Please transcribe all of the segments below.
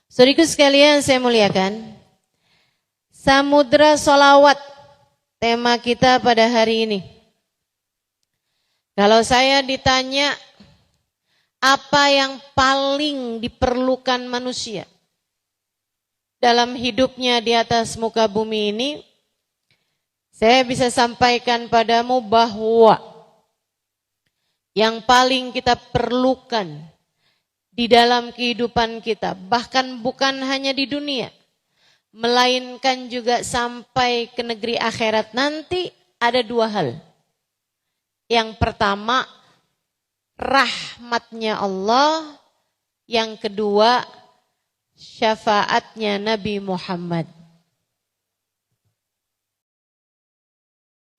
Saudaraku sekalian saya muliakan, Samudra Sholawat tema kita pada hari ini. Kalau saya ditanya apa yang paling diperlukan manusia dalam hidupnya di atas muka bumi ini, saya bisa sampaikan padamu bahwa yang paling kita perlukan di dalam kehidupan kita, bahkan bukan hanya di dunia, melainkan juga sampai ke negeri akhirat nanti, ada dua hal. Yang pertama, rahmatnya Allah. Yang kedua, syafaatnya Nabi Muhammad.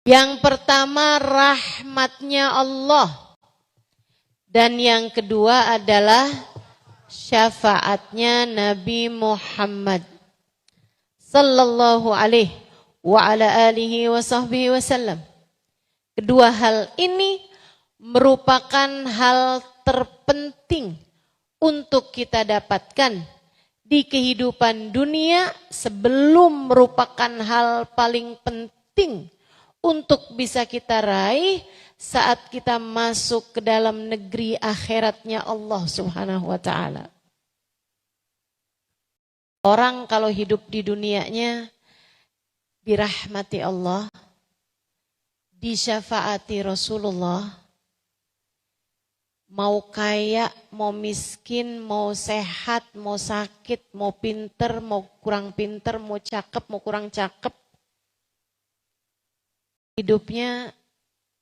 Yang pertama, rahmatnya Allah. Dan yang kedua adalah syafaatnya Nabi Muhammad sallallahu alaihi wa ala alihi wa sahbihi wasallam. Kedua hal ini merupakan hal terpenting untuk kita dapatkan di kehidupan dunia sebelum merupakan hal paling penting untuk bisa kita raih saat kita masuk ke dalam negeri akhiratnya Allah Subhanahu wa ta'ala. Orang kalau hidup di dunianya dirahmati Allah, disyafaati Rasulullah, mau kaya, mau miskin, mau sehat, mau sakit, mau pinter, mau kurang pinter, mau cakep, mau kurang cakep, hidupnya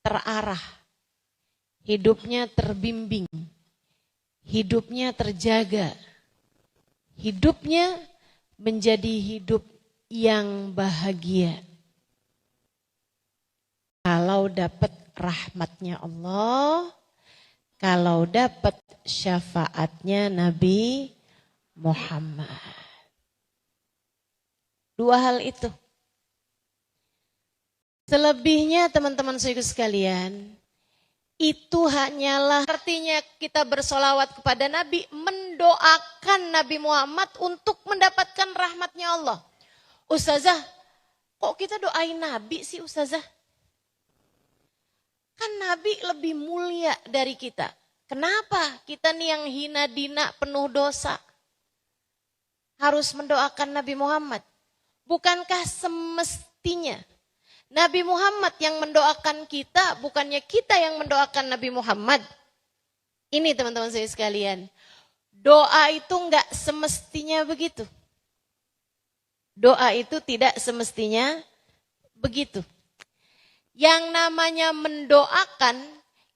terarah, hidupnya terbimbing, hidupnya terjaga, hidupnya menjadi hidup yang bahagia. Kalau dapat rahmatnya Allah, kalau dapat syafaatnya Nabi Muhammad. Dua hal itu. Selebihnya teman-teman saudara sekalian, itu hanyalah artinya kita bersolawat kepada Nabi, mendoakan Nabi Muhammad untuk mendapatkan rahmatnya Allah. Ustazah, kok kita doain Nabi sih Ustazah? Kan Nabi lebih mulia dari kita. Kenapa kita nih yang hina dina penuh dosa harus mendoakan Nabi Muhammad? Bukankah semestinya Nabi Muhammad yang mendoakan kita, bukannya kita yang mendoakan Nabi Muhammad? Ini teman-teman saya sekalian, doa itu enggak semestinya begitu. Doa itu tidak semestinya begitu. Yang namanya mendoakan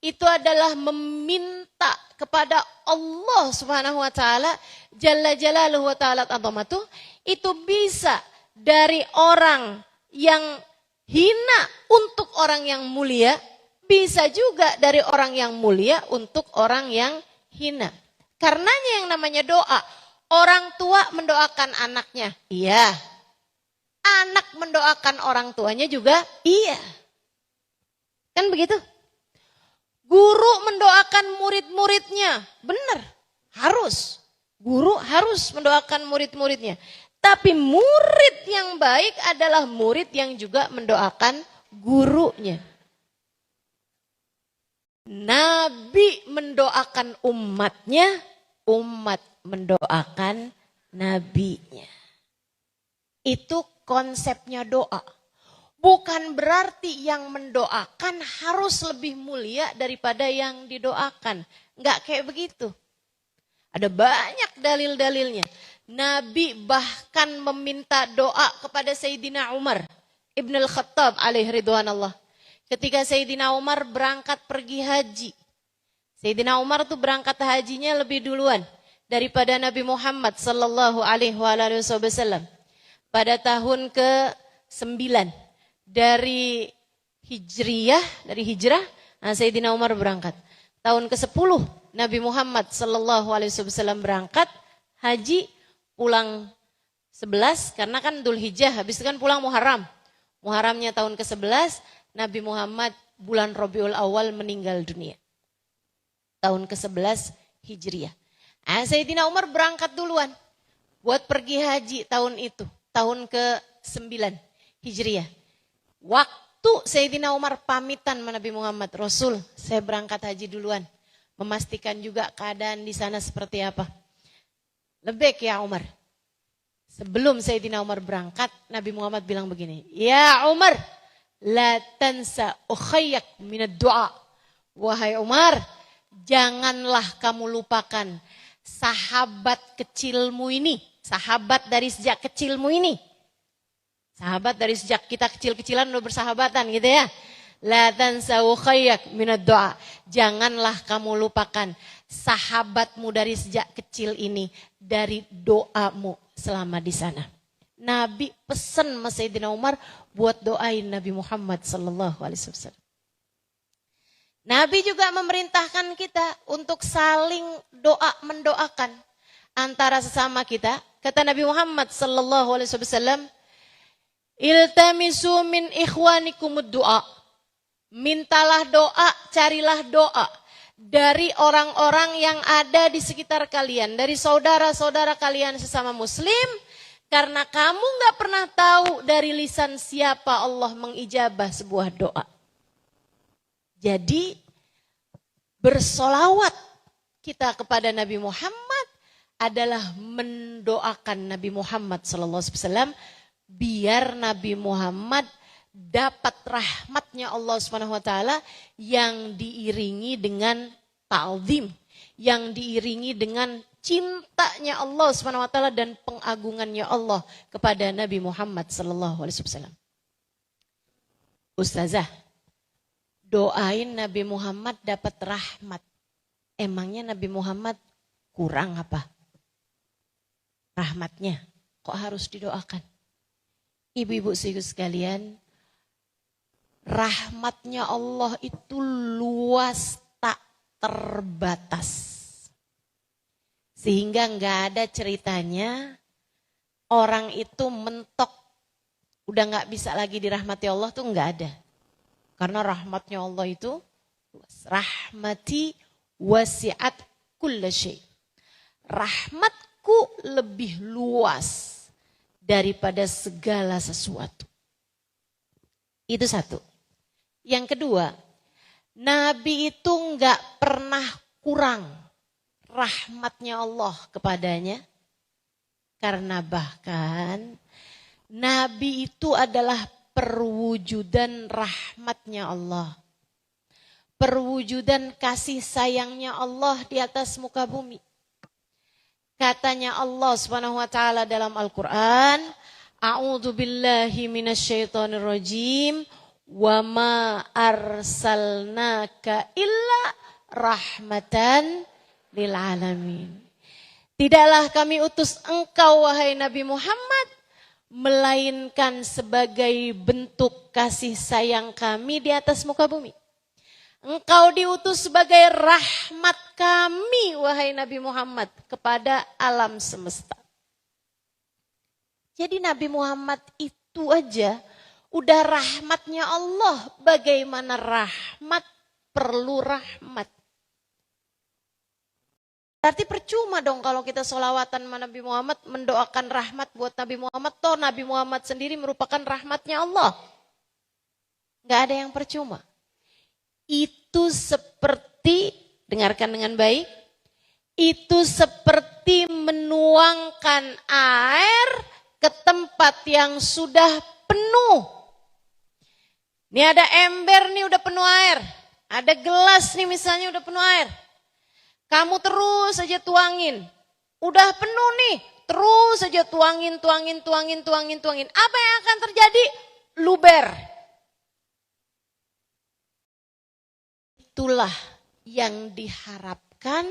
itu adalah meminta kepada Allah Subhanahu wa taala, Jalla Jalaluhu wa ta'ala azamatuh, itu bisa dari orang yang hina untuk orang yang mulia, bisa juga dari orang yang mulia untuk orang yang hina. Karenanya yang namanya doa, orang tua mendoakan anaknya, iya. Anak mendoakan orang tuanya juga, iya. Kan begitu? Guru mendoakan murid-muridnya, benar, harus. Guru harus mendoakan murid-muridnya. Tapi murid yang baik adalah murid yang juga mendoakan gurunya. Nabi mendoakan umatnya, umat mendoakan nabinya. Itu konsepnya doa. Bukan berarti yang mendoakan harus lebih mulia daripada yang didoakan. Enggak kayak begitu. Ada banyak dalil-dalilnya. Nabi bahkan meminta doa kepada Sayyidina Umar Ibn al-Khattab alaihi ridwanallah. Ketika Sayyidina Umar berangkat pergi haji. Sayyidina Umar tuh berangkat hajinya lebih duluan daripada Nabi Muhammad sallallahu alaihi wasallam. Pada tahun ke-9 dari hijrah, Sayyidina Umar berangkat. Tahun ke-10 Nabi Muhammad sallallahu alaihi wasallam berangkat haji, pulang 11 karena kan Dzulhijjah, habis itu kan pulang Muharram. Muharramnya tahun ke-11, Nabi Muhammad bulan Rabiul Awal meninggal dunia. Tahun ke-11 Hijriah. Sayyidina Umar berangkat duluan. buat pergi haji tahun itu, tahun ke-9 Hijriah. Waktu Sayyidina Umar pamitan sama Nabi Muhammad, Rasul, saya berangkat haji duluan. Memastikan juga keadaan di sana seperti apa. Lebek ya Umar. Sebelum Sayyidina Umar berangkat, Nabi Muhammad bilang begini, "Ya Umar, la tansa ukhayyak minad du'a." Wahai Umar, janganlah kamu lupakan sahabat kecilmu ini. Sahabat dari sejak kecilmu ini. Sahabat dari sejak kita kecil-kecilan udah bersahabatan gitu ya. La tansa ukhayyak minad du'a. Janganlah kamu lupakan sahabatmu dari sejak kecil ini dari doamu selama di sana. Nabi pesan sama Sayyidina Umar buat doain Nabi Muhammad sallallahu alaihi wasallam. Nabi juga memerintahkan kita untuk saling mendoakan antara sesama kita. Kata Nabi Muhammad sallallahu alaihi wasallam, "Iltamisu min ikhwanikumud du'a." Mintalah doa, carilah doa dari orang-orang yang ada di sekitar kalian, dari saudara-saudara kalian sesama muslim, karena kamu gak pernah tahu dari lisan siapa Allah mengijabah sebuah doa. Jadi bersolawat kita kepada Nabi Muhammad adalah mendoakan Nabi Muhammad SAW biar Nabi Muhammad dapat rahmatnya Allah SWT yang diiringi dengan ta'zim, yang diiringi dengan cintanya Allah SWT dan pengagungannya Allah kepada Nabi Muhammad SAW. Ustazah, doain Nabi Muhammad dapat rahmat. Emangnya Nabi Muhammad kurang apa? Rahmatnya kok harus didoakan? Ibu-ibu sekalian, rahmatnya Allah itu luas tak terbatas. Sehingga nggak ada ceritanya orang itu mentok udah nggak bisa lagi dirahmati Allah tuh nggak ada. Karena rahmatnya Allah itu luas. Rahmati wasi'at kulla syai'. Rahmatku lebih luas daripada segala sesuatu. Itu satu. Yang kedua, Nabi itu nggak pernah kurang rahmatnya Allah kepadanya. Karena bahkan Nabi itu adalah perwujudan rahmatnya Allah. Perwujudan kasih sayangnya Allah di atas muka bumi. Katanya Allah Subhanahu wa taala dalam Al-Qur'an, "A'udzu billahi minasyaitonir rajim. Wa ma arsalnaka illa rahmatan lil alamin." Tidaklah kami utus engkau wahai Nabi Muhammad melainkan sebagai bentuk kasih sayang kami di atas muka bumi. Engkau diutus sebagai rahmat kami wahai Nabi Muhammad kepada alam semesta. Jadi Nabi Muhammad itu aja udah rahmatnya Allah. Bagaimana rahmat perlu rahmat. Berarti percuma dong kalau kita sholawatan sama Nabi Muhammad mendoakan rahmat buat Nabi Muhammad. Toh Nabi Muhammad sendiri merupakan rahmatnya Allah. Gak ada yang percuma. Itu seperti, dengarkan dengan baik, itu seperti menuangkan air ke tempat yang sudah penuh. Ini ada ember nih udah penuh air. Ada gelas nih misalnya udah penuh air. Kamu terus saja tuangin. Udah penuh nih, terus saja tuangin. Apa yang akan terjadi? Luber. Itulah yang diharapkan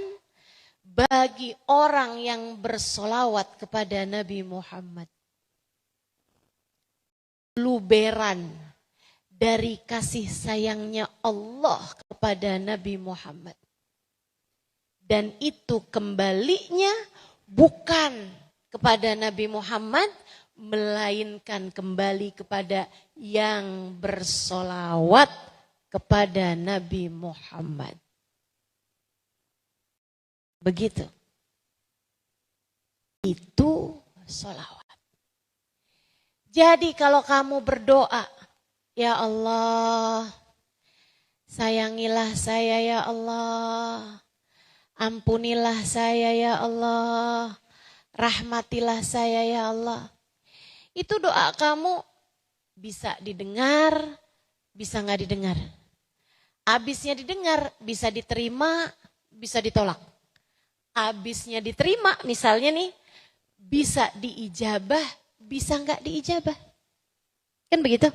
bagi orang yang bersolawat kepada Nabi Muhammad. Luberan dari kasih sayangnya Allah kepada Nabi Muhammad. Dan itu kembalinya bukan kepada Nabi Muhammad, melainkan kembali kepada yang bersolawat kepada Nabi Muhammad. Begitu. Itu solawat. Jadi kalau kamu berdoa, ya Allah, sayangilah saya ya Allah, ampunilah saya ya Allah, rahmatilah saya ya Allah. Itu doa kamu bisa didengar, bisa nggak didengar. Abisnya didengar, bisa diterima, bisa ditolak. Abisnya diterima, misalnya nih, bisa diijabah, bisa nggak diijabah. Kan begitu?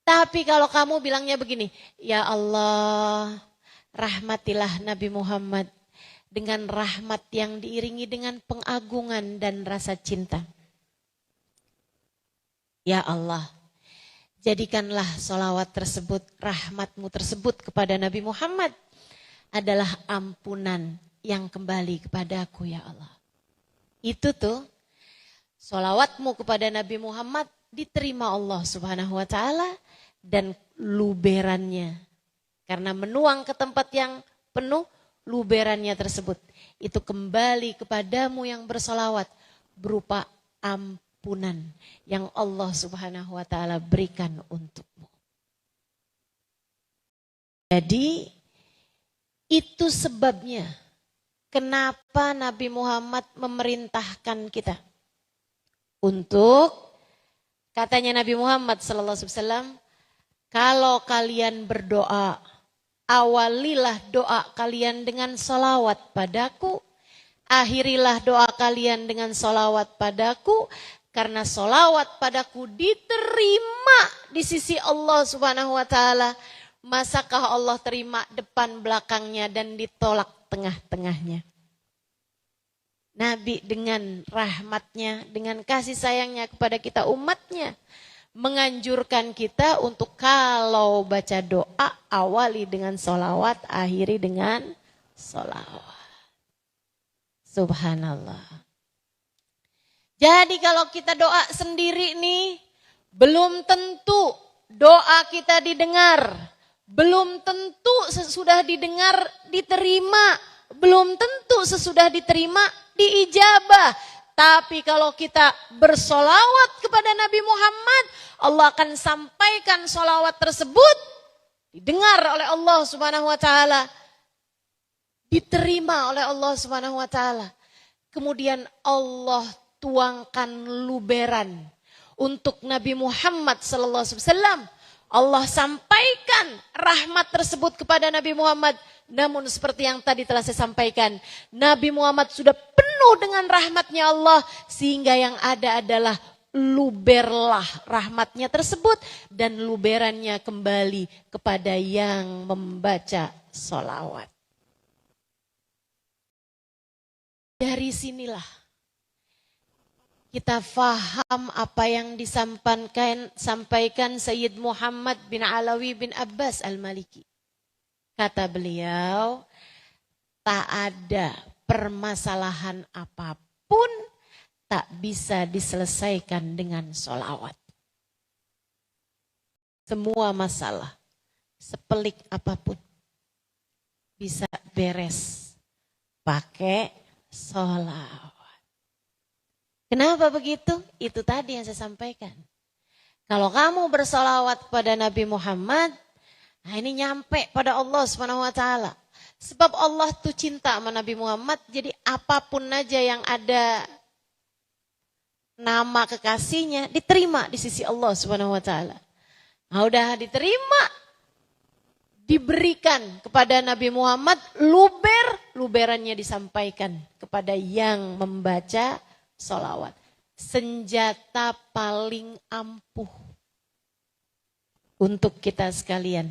Tapi kalau kamu bilangnya begini, ya Allah, rahmatilah Nabi Muhammad dengan rahmat yang diiringi dengan pengagungan dan rasa cinta. Ya Allah, jadikanlah solawat tersebut, rahmatmu tersebut kepada Nabi Muhammad adalah ampunan yang kembali kepadaku ya Allah. Itu tuh, solawatmu kepada Nabi Muhammad diterima Allah Subhanahu wa ta'ala dan luberannya. Karena menuang ke tempat yang penuh, luberannya tersebut itu kembali kepadamu yang bersolawat berupa ampunan yang Allah Subhanahu wa ta'ala berikan untukmu. Jadi itu sebabnya kenapa Nabi Muhammad memerintahkan kita untuk, katanya Nabi Muhammad SAW, kalau kalian berdoa, awalilah doa kalian dengan salawat padaku, akhirilah doa kalian dengan salawat padaku, karena salawat padaku diterima di sisi Allah Subhanahu wa ta'ala. Masakah Allah terima depan belakangnya dan ditolak tengah-tengahnya? Nabi dengan rahmatnya, dengan kasih sayangnya kepada kita umatnya, menganjurkan kita untuk kalau baca doa, awali dengan sholawat, akhiri dengan sholawat. Subhanallah. Jadi kalau kita doa sendiri nih, belum tentu doa kita didengar. Belum tentu sesudah didengar diterima. Belum tentu sesudah diterima diijabah. Tapi kalau kita bersolawat kepada Nabi Muhammad, Allah akan sampaikan solawat tersebut, didengar oleh Allah Subhanahu wa ta'ala, diterima oleh Allah Subhanahu wa ta'ala. Kemudian Allah tuangkan luberan untuk Nabi Muhammad sallallahu alaihi wasallam. Allah sampaikan rahmat tersebut kepada Nabi Muhammad. Namun seperti yang tadi telah saya sampaikan, Nabi Muhammad sudah penuh dengan rahmatnya Allah, sehingga yang ada adalah luberlah rahmatnya tersebut dan luberannya kembali kepada yang membaca sholawat. Dari sinilah kita faham apa yang disampaikan Sayyid Muhammad bin Alawi bin Abbas Al-Maliki. Kata beliau, tak ada permasalahan apapun tak bisa diselesaikan dengan sholawat. Semua masalah, sepelik apapun, bisa beres pakai sholawat. Kenapa begitu? Itu tadi yang saya sampaikan. Kalau kamu bersolawat kepada Nabi Muhammad, nah ini nyampe pada Allah Subhanahu wa ta'ala. Sebab Allah tuh cinta sama Nabi Muhammad, jadi apapun aja yang ada nama kekasihnya diterima di sisi Allah Subhanahu wa ta'ala. Nah udah diterima, diberikan kepada Nabi Muhammad, luberannya disampaikan kepada yang membaca sholawat. Senjata paling ampuh untuk kita sekalian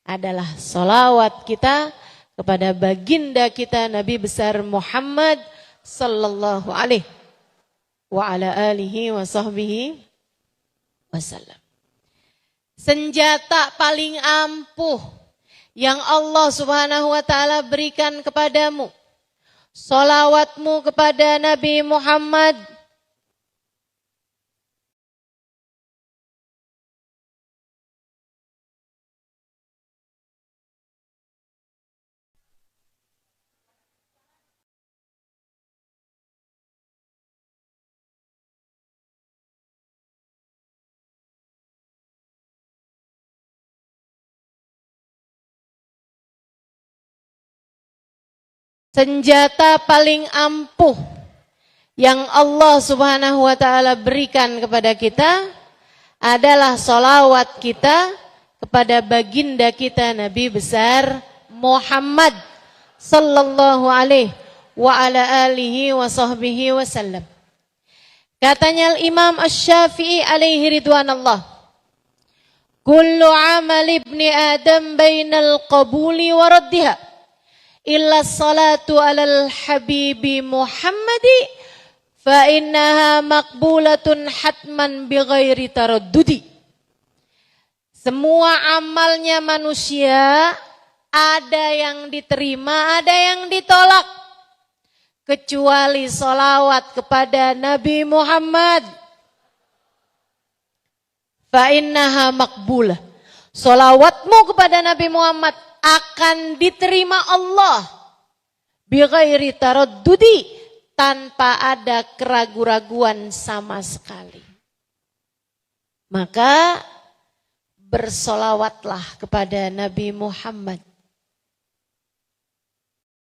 adalah sholawat kita kepada baginda kita Nabi besar Muhammad sallallahu alaihi wa ala alihi wa sahbihi wasallam. Senjata paling ampuh yang Allah Subhanahu wa ta'ala berikan kepadamu, sholawatmu kepada Nabi Muhammad senjata paling ampuh yang Allah Subhanahu wa taala berikan kepada kita adalah sholawat kita kepada baginda kita Nabi besar Muhammad sallallahu alaihi wa ala alihi wa sahbihi wasallam. Katanya Imam Asy-Syafi'i alaihi ridwanallah, kullu amal ibni Adam bainal qabuli wa raddiha illa salatu alal habibi Muhammadi fa innaha maqbulatun hatman bighairi taraddudi. Semua amalnya manusia ada yang diterima, ada yang ditolak, kecuali salawat kepada Nabi Muhammad. Fa innaha maqbulah. Salawatmu kepada Nabi Muhammad akan diterima Allah bighairi taraddudi, tanpa ada keraguan-raguan sama sekali. Maka bersolawatlah kepada Nabi Muhammad.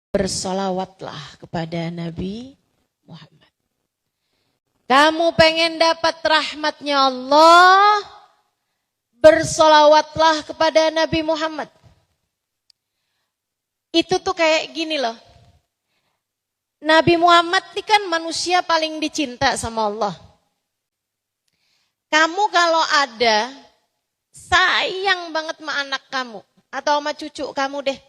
Bersolawatlah kepada Nabi Muhammad. Kamu pengen dapat rahmatnya Allah, bersolawatlah kepada Nabi Muhammad. Itu tuh kayak gini loh. Nabi Muhammad ini kan manusia paling dicinta sama Allah. Kamu kalau ada, sayang banget sama anak kamu atau sama cucu kamu deh.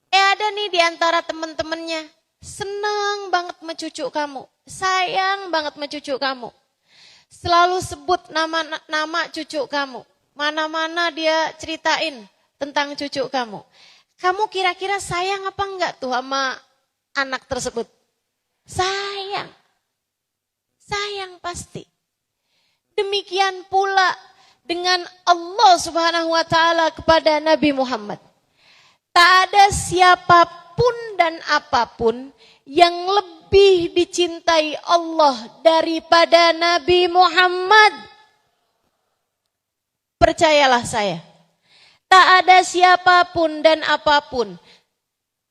Ada nih di antara teman-temannya, senang banget sama cucu kamu, sayang banget sama cucu kamu. Selalu sebut nama cucu kamu. Mana-mana dia ceritain tentang cucu kamu. Kamu kira-kira sayang apa enggak tuh sama anak tersebut? Sayang. Sayang pasti. Demikian pula dengan Allah Subhanahu wa taala kepada Nabi Muhammad. Tak ada siapapun dan apapun yang lebih dicintai Allah daripada Nabi Muhammad. Percayalah saya. Tak ada siapapun dan apapun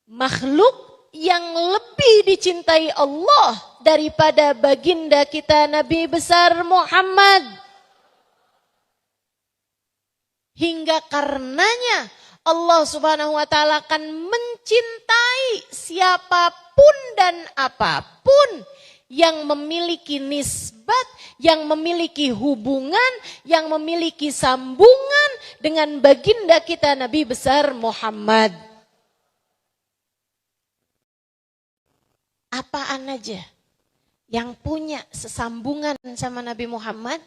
makhluk yang lebih dicintai Allah daripada baginda kita Nabi besar Muhammad. Hingga karenanya Allah Subhanahu wa taala akan mencintai siapapun dan apapun yang memiliki nisbat, yang memiliki hubungan, yang memiliki sambungan dengan baginda kita Nabi besar Muhammad. Apaan aja yang punya sesambungan sama Nabi Muhammad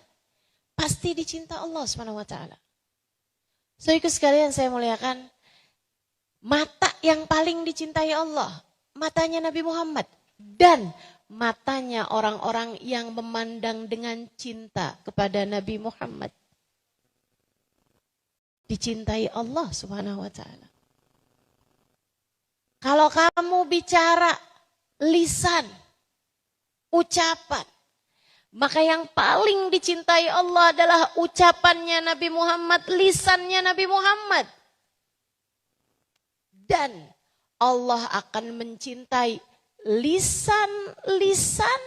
pasti dicinta Allah Subhanahu wa taala. Saudaraku sekalian saya muliakan, mata yang paling dicintai Allah, matanya Nabi Muhammad dan matanya orang-orang yang memandang dengan cinta kepada Nabi Muhammad. Dicintai Allah Subhanahu wa taala. Kalau kamu bicara lisan, ucapan, maka yang paling dicintai Allah adalah ucapannya Nabi Muhammad, lisannya Nabi Muhammad. Dan Allah akan mencintai lisan-lisan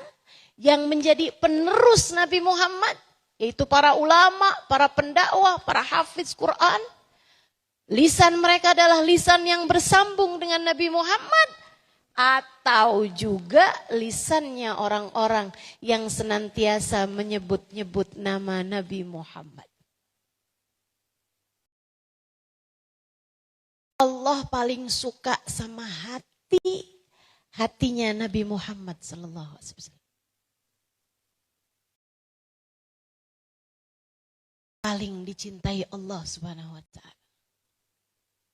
yang menjadi penerus Nabi Muhammad, yaitu para ulama, para pendakwah, para hafiz Quran. Lisan mereka adalah lisan yang bersambung dengan Nabi Muhammad. Atau juga lisannya orang-orang yang senantiasa menyebut-nyebut nama Nabi Muhammad. Allah paling suka sama hatinya Nabi Muhammad sallallahu alaihi wasallam. Paling dicintai Allah Subhanahu wa taala.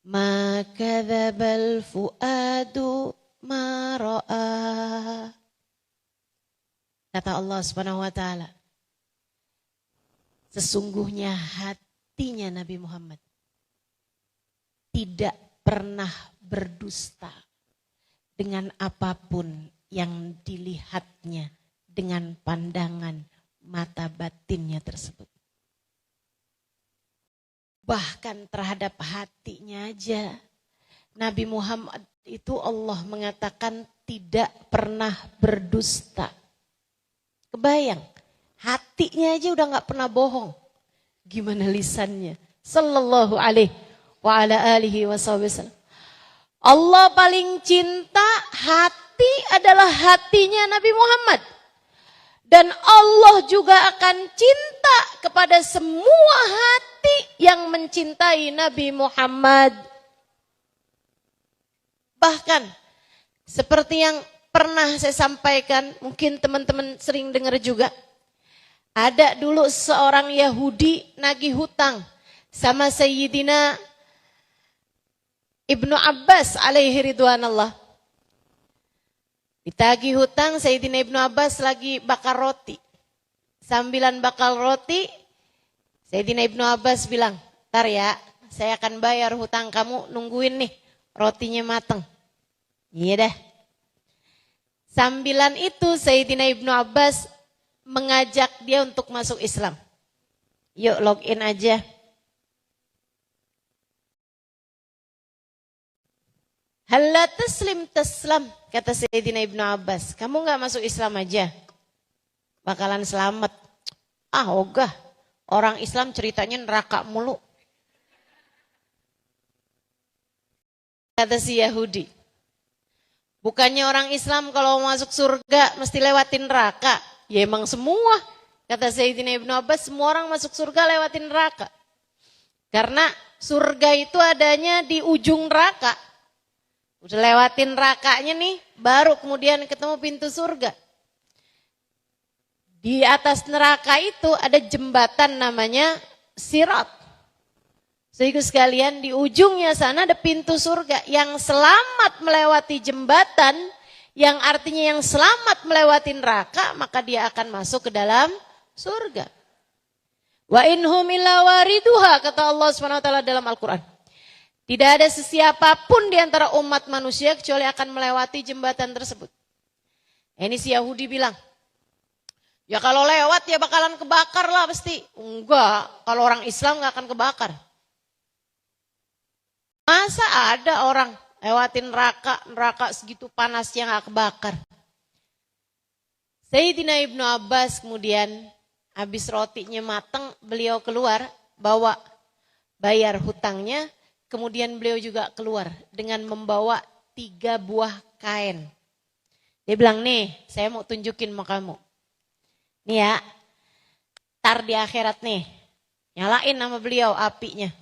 Ma kadzabal fuadu ma ra'a. Kata Allah Subhanahu wa taala, sesungguhnya hatinya Nabi Muhammad tidak pernah berdusta dengan apapun yang dilihatnya dengan pandangan mata batinnya tersebut. Bahkan terhadap hatinya aja Nabi Muhammad itu Allah mengatakan tidak pernah berdusta. Kebayang, hatinya aja udah gak pernah bohong. Gimana lisannya? Sallallahu alaihi wa ala alihi wasallam. Allah paling cinta, hati adalah hatinya Nabi Muhammad. Dan Allah juga akan cinta kepada semua hati yang mencintai Nabi Muhammad. Bahkan seperti yang pernah saya sampaikan, mungkin teman-teman sering dengar juga. Ada dulu seorang Yahudi nagih hutang sama Sayyidina Ibnu Abbas alaihi ridwanallah. Ditagih hutang, Sayyidina Ibnu Abbas lagi bakar roti. Sambilan bakar roti, Sayyidina Ibnu Abbas bilang, "Ntar ya, saya akan bayar hutang kamu, nungguin nih rotinya mateng." Iya dah. Sambilan itu Sayyidina Ibnu Abbas mengajak dia untuk masuk Islam. Yuk login aja. Halla taslim taslam, kata Sayyidina Ibnu Abbas. Kamu gak masuk Islam aja, bakalan selamat. Ah ogah, orang Islam ceritanya neraka mulu. Kata si Yahudi. Bukannya orang Islam kalau masuk surga mesti lewatin neraka. Ya emang semua. Kata Sayyidina Ibnu Abbas, semua orang masuk surga lewatin neraka. Karena surga itu adanya di ujung neraka. Udah lewatin nerakanya nih, baru kemudian ketemu pintu surga. Di atas neraka itu ada jembatan namanya Sirat. Sehingga sekalian di ujungnya sana ada pintu surga. Yang selamat melewati jembatan, yang artinya yang selamat melewati neraka, maka dia akan masuk ke dalam surga. Wa inhum illa wariduha, kata Allah SWT dalam Al-Quran. Tidak ada sesiapapun di antara umat manusia kecuali akan melewati jembatan tersebut. Ini si Yahudi bilang, ya kalau lewat ya bakalan kebakar lah pasti. Enggak, kalau orang Islam gak akan kebakar. Masa ada orang lewatin neraka segitu panasnya gak kebakar. Sayyidina Ibnu Abbas kemudian habis rotinya mateng, beliau keluar bawa bayar hutangnya. Kemudian beliau juga keluar dengan membawa 3 buah kain. Dia bilang, nih saya mau tunjukin sama kamu. Nih ya, tar di akhirat nih, nyalain sama beliau apinya.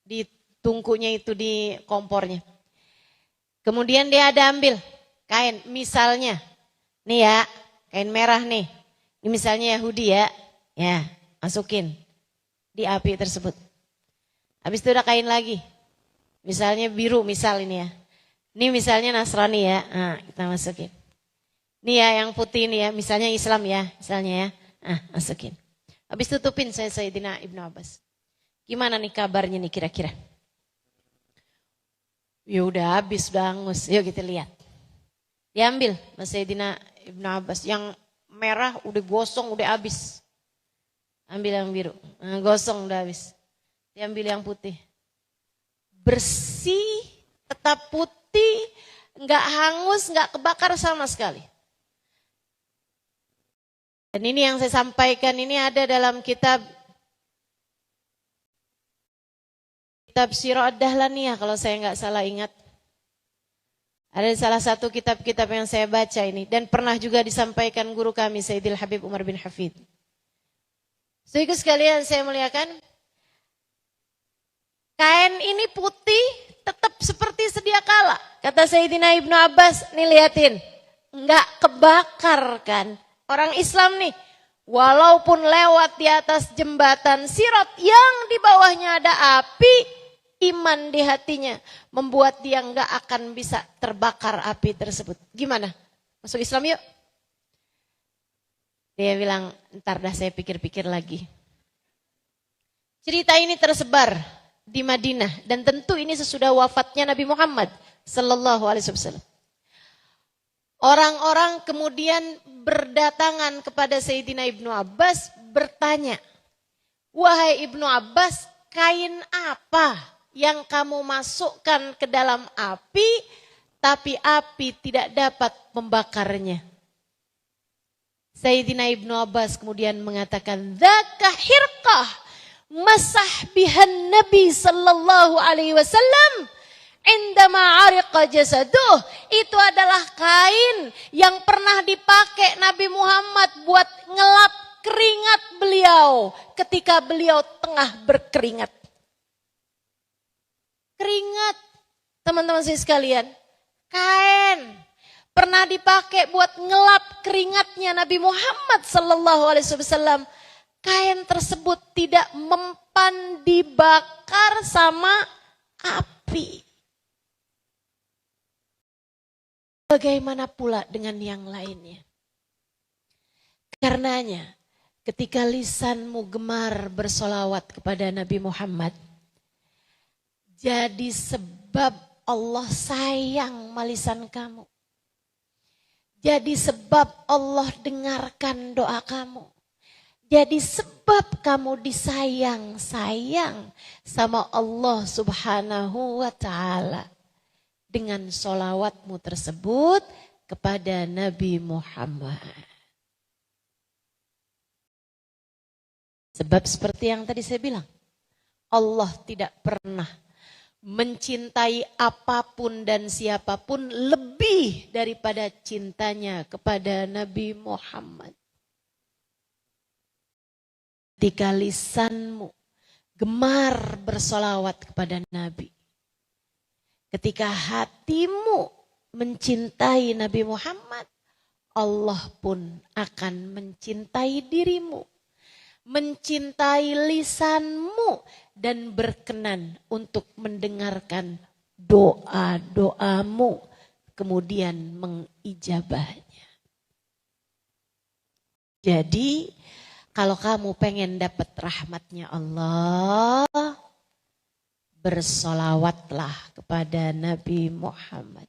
Di tungkunya itu di kompornya. Kemudian dia ada ambil kain, misalnya, nih ya, kain merah nih. Ini misalnya Yahudi ya, ya masukin di api tersebut. Habis itu ada kain lagi. Misalnya biru misal ini ya. Ini misalnya Nasrani ya. Nah, kita masukin. Ini ya yang putih ini ya. Misalnya Islam ya. Misalnya ya. Nah, masukin. Habis tutupin saya Sayyidina Ibnu Abbas. Gimana nih kabarnya nih kira-kira? Ya udah habis, udah hangus. Yuk kita lihat. Diambil Mas Sayyidina Ibnu Abbas. Yang merah udah gosong, udah habis. Ambil yang biru. Nah, gosong udah habis. Diambil yang putih. Bersih, tetap putih, enggak hangus, enggak kebakar sama sekali. Dan ini yang saya sampaikan ini ada dalam kitab Sirah Ad-Dahlaniyah kalau saya enggak salah ingat. Ada salah satu kitab-kitab yang saya baca ini dan pernah juga disampaikan guru kami Sayyidil Habib Umar bin Hafid. Sehingga sekalian saya muliakan, kain ini putih tetap seperti sedia kala. Kata Sayyidina Ibnu Abbas, nih liatin. Enggak kebakar kan. Orang Islam nih, walaupun lewat di atas jembatan Sirat yang di bawahnya ada api, iman di hatinya membuat dia enggak akan bisa terbakar api tersebut. Gimana? Masuk Islam yuk? Dia bilang, ntar dah saya pikir-pikir lagi. Cerita ini tersebar di Madinah dan tentu ini sesudah wafatnya Nabi Muhammad sallallahu alaihi wasallam. Orang-orang kemudian berdatangan kepada Sayyidina Ibnu Abbas bertanya, "Wahai Ibnu Abbas, kain apa yang kamu masukkan ke dalam api tapi api tidak dapat membakarnya. Sayyidina Ibnu Abbas kemudian mengatakan, "Dzaka hirqah masah bihan Nabi sallallahu alaihi wasallam indama ariqa jasaduh." Itu adalah kain yang pernah dipakai Nabi Muhammad buat ngelap keringat beliau ketika beliau tengah berkeringat. Keringat, teman-teman sekalian, kain pernah dipakai buat ngelap keringatnya Nabi Muhammad sallallahu alaihi wasallam. Kain tersebut tidak mempan dibakar sama api. Bagaimana pula dengan yang lainnya? Karenanya, ketika lisanmu gemar bersolawat kepada Nabi Muhammad, jadi sebab Allah sayang sama lisan kamu. Jadi sebab Allah dengarkan doa kamu. Jadi sebab kamu disayang-sayang sama Allah Subhanahu wa ta'ala. Dengan sholawatmu tersebut kepada Nabi Muhammad. Sebab seperti yang tadi saya bilang, Allah tidak pernah mencintai apapun dan siapapun lebih daripada cintanya kepada Nabi Muhammad. Ketika lisanmu gemar bersolawat kepada Nabi, ketika hatimu mencintai Nabi Muhammad, Allah pun akan mencintai dirimu, mencintai lisanmu, dan berkenan untuk mendengarkan doa-doamu, kemudian mengijabahnya. Jadi, kalau kamu pengen dapat rahmatnya Allah, bersolawatlah kepada Nabi Muhammad.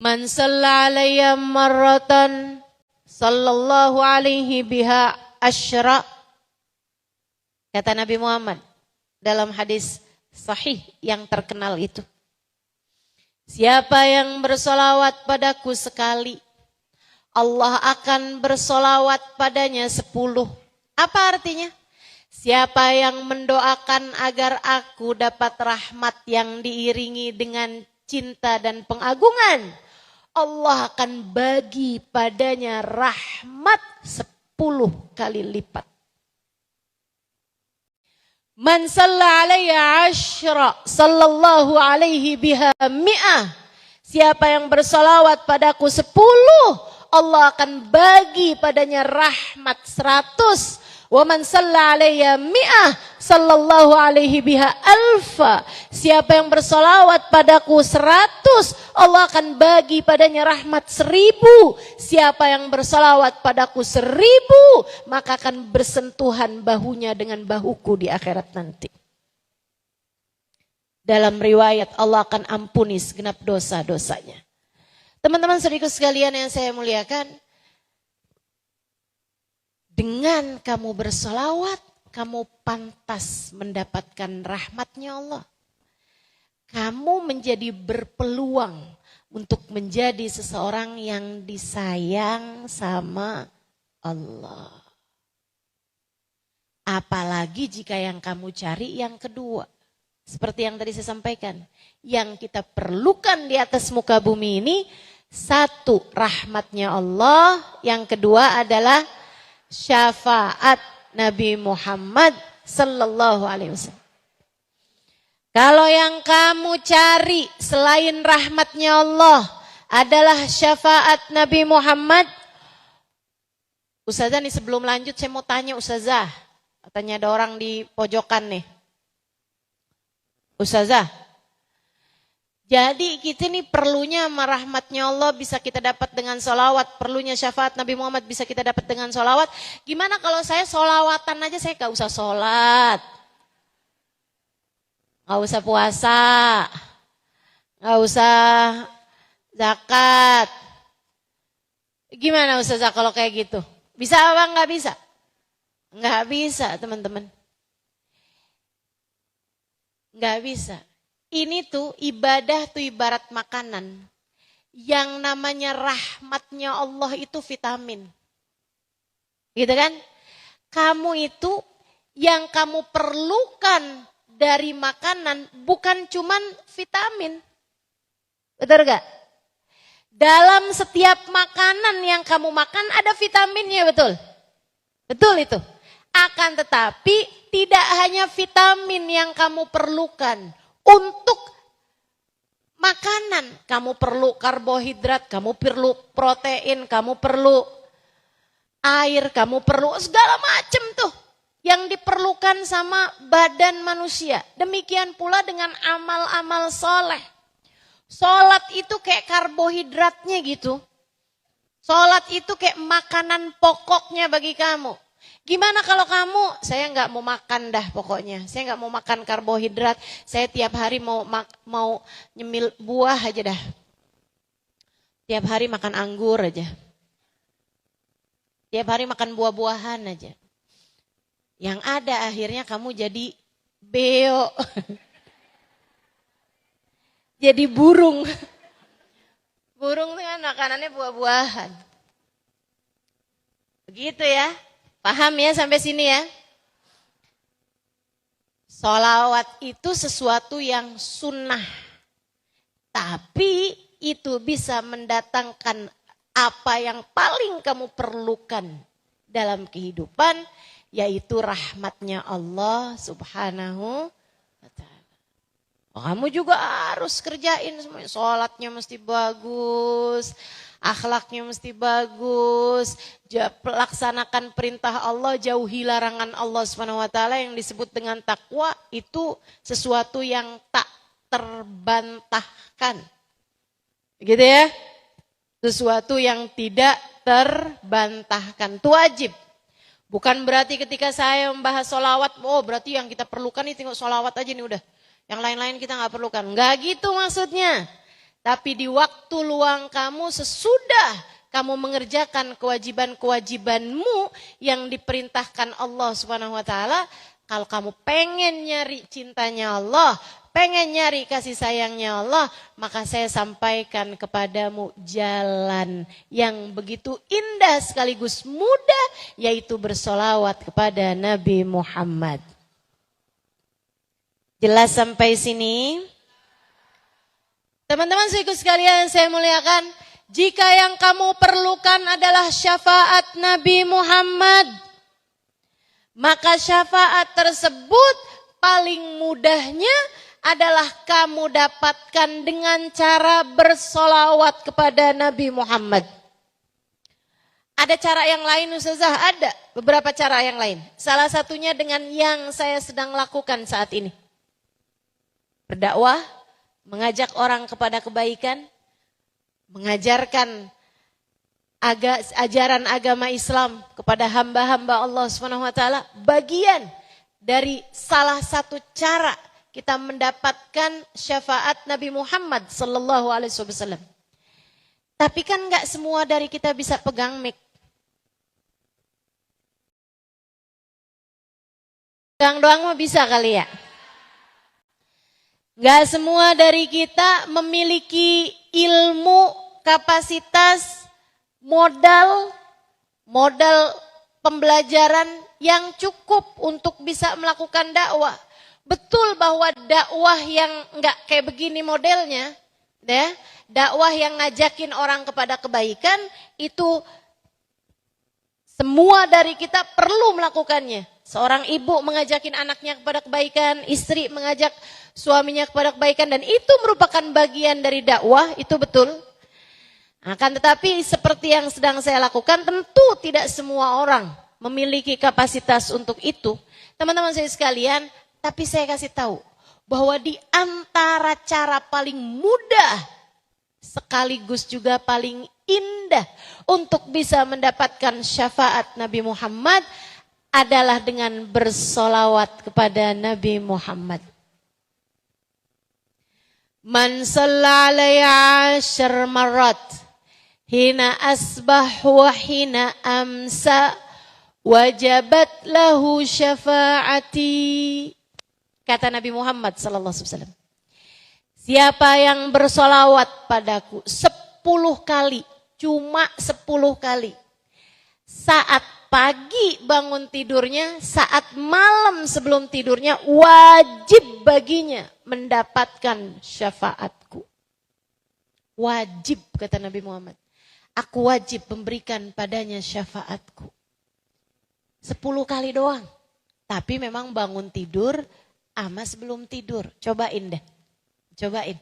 Man shalla alayya marratan sallallahu alaihi biha asyra. Kata Nabi Muhammad dalam hadis sahih yang terkenal itu. Siapa yang bersolawat padaku sekali, Allah akan bersolawat padanya 10. Apa artinya? Siapa yang mendoakan agar aku dapat rahmat yang diiringi dengan cinta dan pengagungan, Allah akan bagi padanya rahmat 10 kali lipat. Man shalla alayya asyra sallallahu alaihi biha mi'ah. Siapa yang bersolawat padaku 10, Allah akan bagi padanya rahmat 100. Wa man shalla alayya mi'ah sallallahu alaihi biha alfa. Siapa yang bersolawat padaku 100, Allah akan bagi padanya rahmat 1000. Siapa yang bersolawat padaku 1000, maka akan bersentuhan bahunya dengan bahuku di akhirat nanti. Dalam riwayat, Allah akan ampuni segenap dosa-dosanya. Teman-teman saudaraku sekalian yang saya muliakan, dengan kamu bersolawat, kamu pantas mendapatkan rahmatnya Allah. Kamu menjadi berpeluang untuk menjadi seseorang yang disayang sama Allah. Apalagi jika yang kamu cari yang kedua. Seperti yang tadi saya sampaikan. Yang kita perlukan di atas muka bumi ini, satu, rahmatnya Allah. Yang kedua adalah syafaat Nabi Muhammad sallallahu alaihi wasallam. Kalau yang kamu cari selain rahmatnya Allah adalah syafaat Nabi Muhammad, Ustazah nih sebelum lanjut saya mau tanya Ustazah. Katanya ada orang di pojokan nih. Ustazah, jadi kita nih perlunya rahmatnya Allah bisa kita dapat dengan sholawat. Perlunya syafaat Nabi Muhammad bisa kita dapat dengan sholawat. Gimana kalau saya sholawatan aja saya gak usah sholat. Gak usah puasa. Gak usah zakat. Gimana Ustazah kalau kayak gitu? Bisa apa gak bisa? Gak bisa teman-teman. Gak bisa. Ini tuh ibadah tuh ibarat makanan. Yang namanya rahmatnya Allah itu vitamin. Gitu kan? Kamu itu yang kamu perlukan dari makanan bukan cuman vitamin. Betul gak? Dalam setiap makanan yang kamu makan ada vitaminnya, betul? Betul itu. Akan tetapi tidak hanya vitamin yang kamu perlukan. Untuk makanan, kamu perlu karbohidrat, kamu perlu protein, kamu perlu air, kamu perlu segala macam tuh yang diperlukan sama badan manusia. Demikian pula dengan amal-amal soleh. Sholat itu kayak karbohidratnya gitu. Sholat itu kayak makanan pokoknya bagi kamu. Gimana kalau kamu, saya nggak mau makan dah pokoknya. Saya nggak mau makan karbohidrat. Saya tiap hari mau nyemil buah aja dah. Tiap hari makan anggur aja. Tiap hari makan buah-buahan aja. Yang ada akhirnya kamu jadi beo. Jadi burung. Burung itu kan makanannya buah-buahan. Begitu ya. Paham ya sampai sini ya? Sholawat itu sesuatu yang sunnah. Tapi itu bisa mendatangkan apa yang paling kamu perlukan dalam kehidupan. Yaitu rahmatnya Allah subhanahu wa ta'ala. Kamu juga harus kerjain semuanya. Sholatnya mesti bagus. Akhlaknya mesti bagus, laksanakan perintah Allah, jauhi larangan Allah SWT yang disebut dengan takwa, itu sesuatu yang tak terbantahkan. Gitu ya? Sesuatu yang tidak terbantahkan, itu wajib. Bukan berarti ketika saya membahas sholawat, oh berarti yang kita perlukan ini tinggal sholawat aja nih udah. Yang lain-lain kita gak perlukan, gak gitu maksudnya. Tapi di waktu luang kamu sesudah kamu mengerjakan kewajiban-kewajibanmu yang diperintahkan Allah Subhanahu wa taala, kalau kamu pengen nyari cintanya Allah, pengen nyari kasih sayangnya Allah, maka saya sampaikan kepadamu jalan yang begitu indah sekaligus mudah, yaitu bersolawat kepada Nabi Muhammad. Jelas sampai sini? Teman-teman saudaraku sekalian saya muliakan, jika yang kamu perlukan adalah syafaat Nabi Muhammad, maka syafaat tersebut paling mudahnya adalah kamu dapatkan dengan cara bersolawat kepada Nabi Muhammad. Ada cara yang lain Ustazah? Ada beberapa cara yang lain. Salah satunya dengan yang saya sedang lakukan saat ini. Berdakwah, mengajak orang kepada kebaikan, mengajarkan ajaran agama Islam kepada hamba-hamba Allah SWT, bagian dari salah satu cara kita mendapatkan syafaat Nabi Muhammad sallallahu alaihi wasallam. Tapi kan enggak semua dari kita bisa pegang mic. Pegang doang mah bisa kali ya. Gak semua dari kita memiliki ilmu, kapasitas, modal pembelajaran yang cukup untuk bisa melakukan dakwah. Betul bahwa dakwah yang gak kayak begini modelnya, ya, dakwah yang ngajakin orang kepada kebaikan, itu semua dari kita perlu melakukannya. Seorang ibu mengajakin anaknya kepada kebaikan, istri mengajak suaminya kepada kebaikan, dan itu merupakan bagian dari dakwah, itu betul. Akan tetapi seperti yang sedang saya lakukan, tentu tidak semua orang memiliki kapasitas untuk itu. Teman-teman saya sekalian, tapi saya kasih tahu bahwa di antara cara paling mudah sekaligus juga paling indah untuk bisa mendapatkan syafaat Nabi Muhammad adalah dengan bersolawat kepada Nabi Muhammad. Man shalla alaihi 10 marat hina asbah wa hina amsa wajabat lahu syafaati. Kata Nabi Muhammad sallallahu alaihi wasallam, Siapa yang bersolawat padaku 10 kali, cuma 10 kali. Saat pagi bangun tidurnya, saat malam sebelum tidurnya, wajib baginya mendapatkan syafaatku. Wajib, kata Nabi Muhammad. Aku wajib memberikan padanya syafaatku. 10 kali doang. Tapi memang bangun tidur sama sebelum tidur. Cobain deh. Cobain.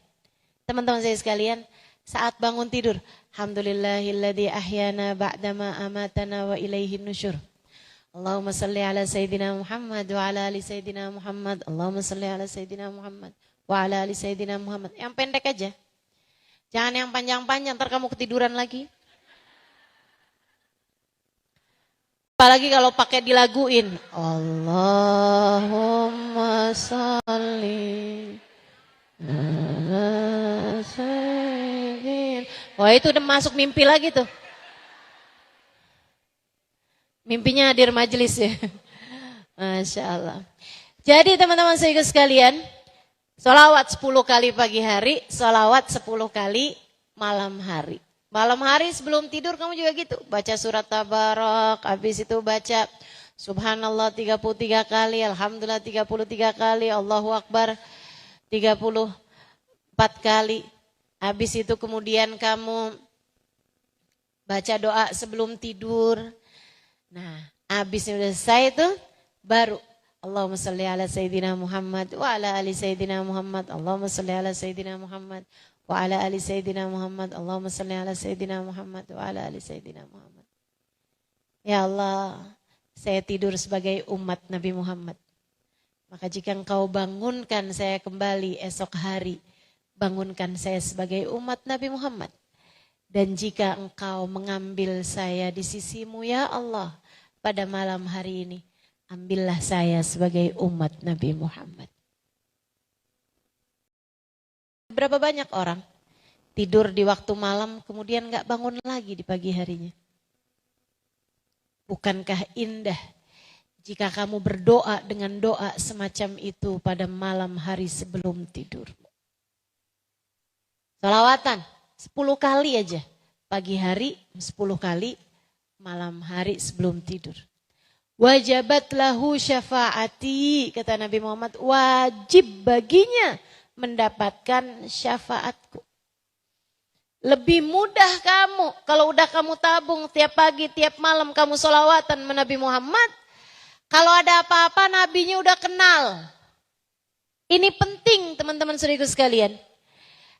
Teman-teman saya sekalian, saat bangun tidur, alhamdulillahilladzi ahyana ba'dama amatana wa ilaihin nusyur. Allahumma salli ala sayyidina Muhammad wa ala ali sayyidina Muhammad. Allahumma salli ala sayyidina Muhammad wa ala ali sayyidina Muhammad. Yang pendek aja. Jangan yang panjang-panjang, ntar kamu ketiduran lagi. Apalagi kalau pakai dilaguin. Allahumma salli. Wah, itu udah masuk mimpi lagi tuh. Mimpinya hadir majelis ya. Masya Allah. Jadi teman-teman saya sekalian, sholawat 10 kali pagi hari, sholawat 10 kali malam hari. Malam hari sebelum tidur kamu juga gitu. Baca surat Tabarak, habis itu baca Subhanallah 33 kali, Alhamdulillah 33 kali, Allahu Akbar 34 kali. Habis itu kemudian kamu baca doa sebelum tidur. Nah, habis udah selesai itu baru Allahumma salli ala Sayyidina Muhammad wa ala ali Sayyidina Muhammad. Allahumma salli ala Sayyidina Muhammad wa ala ali Sayyidina Muhammad. Allahumma salli ala Sayyidina Muhammad wa ala ali Sayyidina Muhammad. Ya Allah, saya tidur sebagai umat Nabi Muhammad. Maka jika engkau bangunkan saya kembali esok hari, bangunkan saya sebagai umat Nabi Muhammad. Dan jika engkau mengambil saya di sisimu ya Allah pada malam hari ini, ambillah saya sebagai umat Nabi Muhammad. Berapa banyak orang tidur di waktu malam kemudian gak bangun lagi di pagi harinya? Bukankah indah jika kamu berdoa dengan doa semacam itu pada malam hari sebelum tidurmu? Salawatan 10 kali aja. Pagi hari 10 kali, malam hari sebelum tidur. Wajabat lahu syafaati, kata Nabi Muhammad, wajib baginya mendapatkan syafaatku. Lebih mudah kamu, kalau udah kamu tabung tiap pagi, tiap malam kamu sholawatan Nabi Muhammad. Kalau ada apa-apa nabinya udah kenal. Ini penting teman-teman saudaraku sekalian.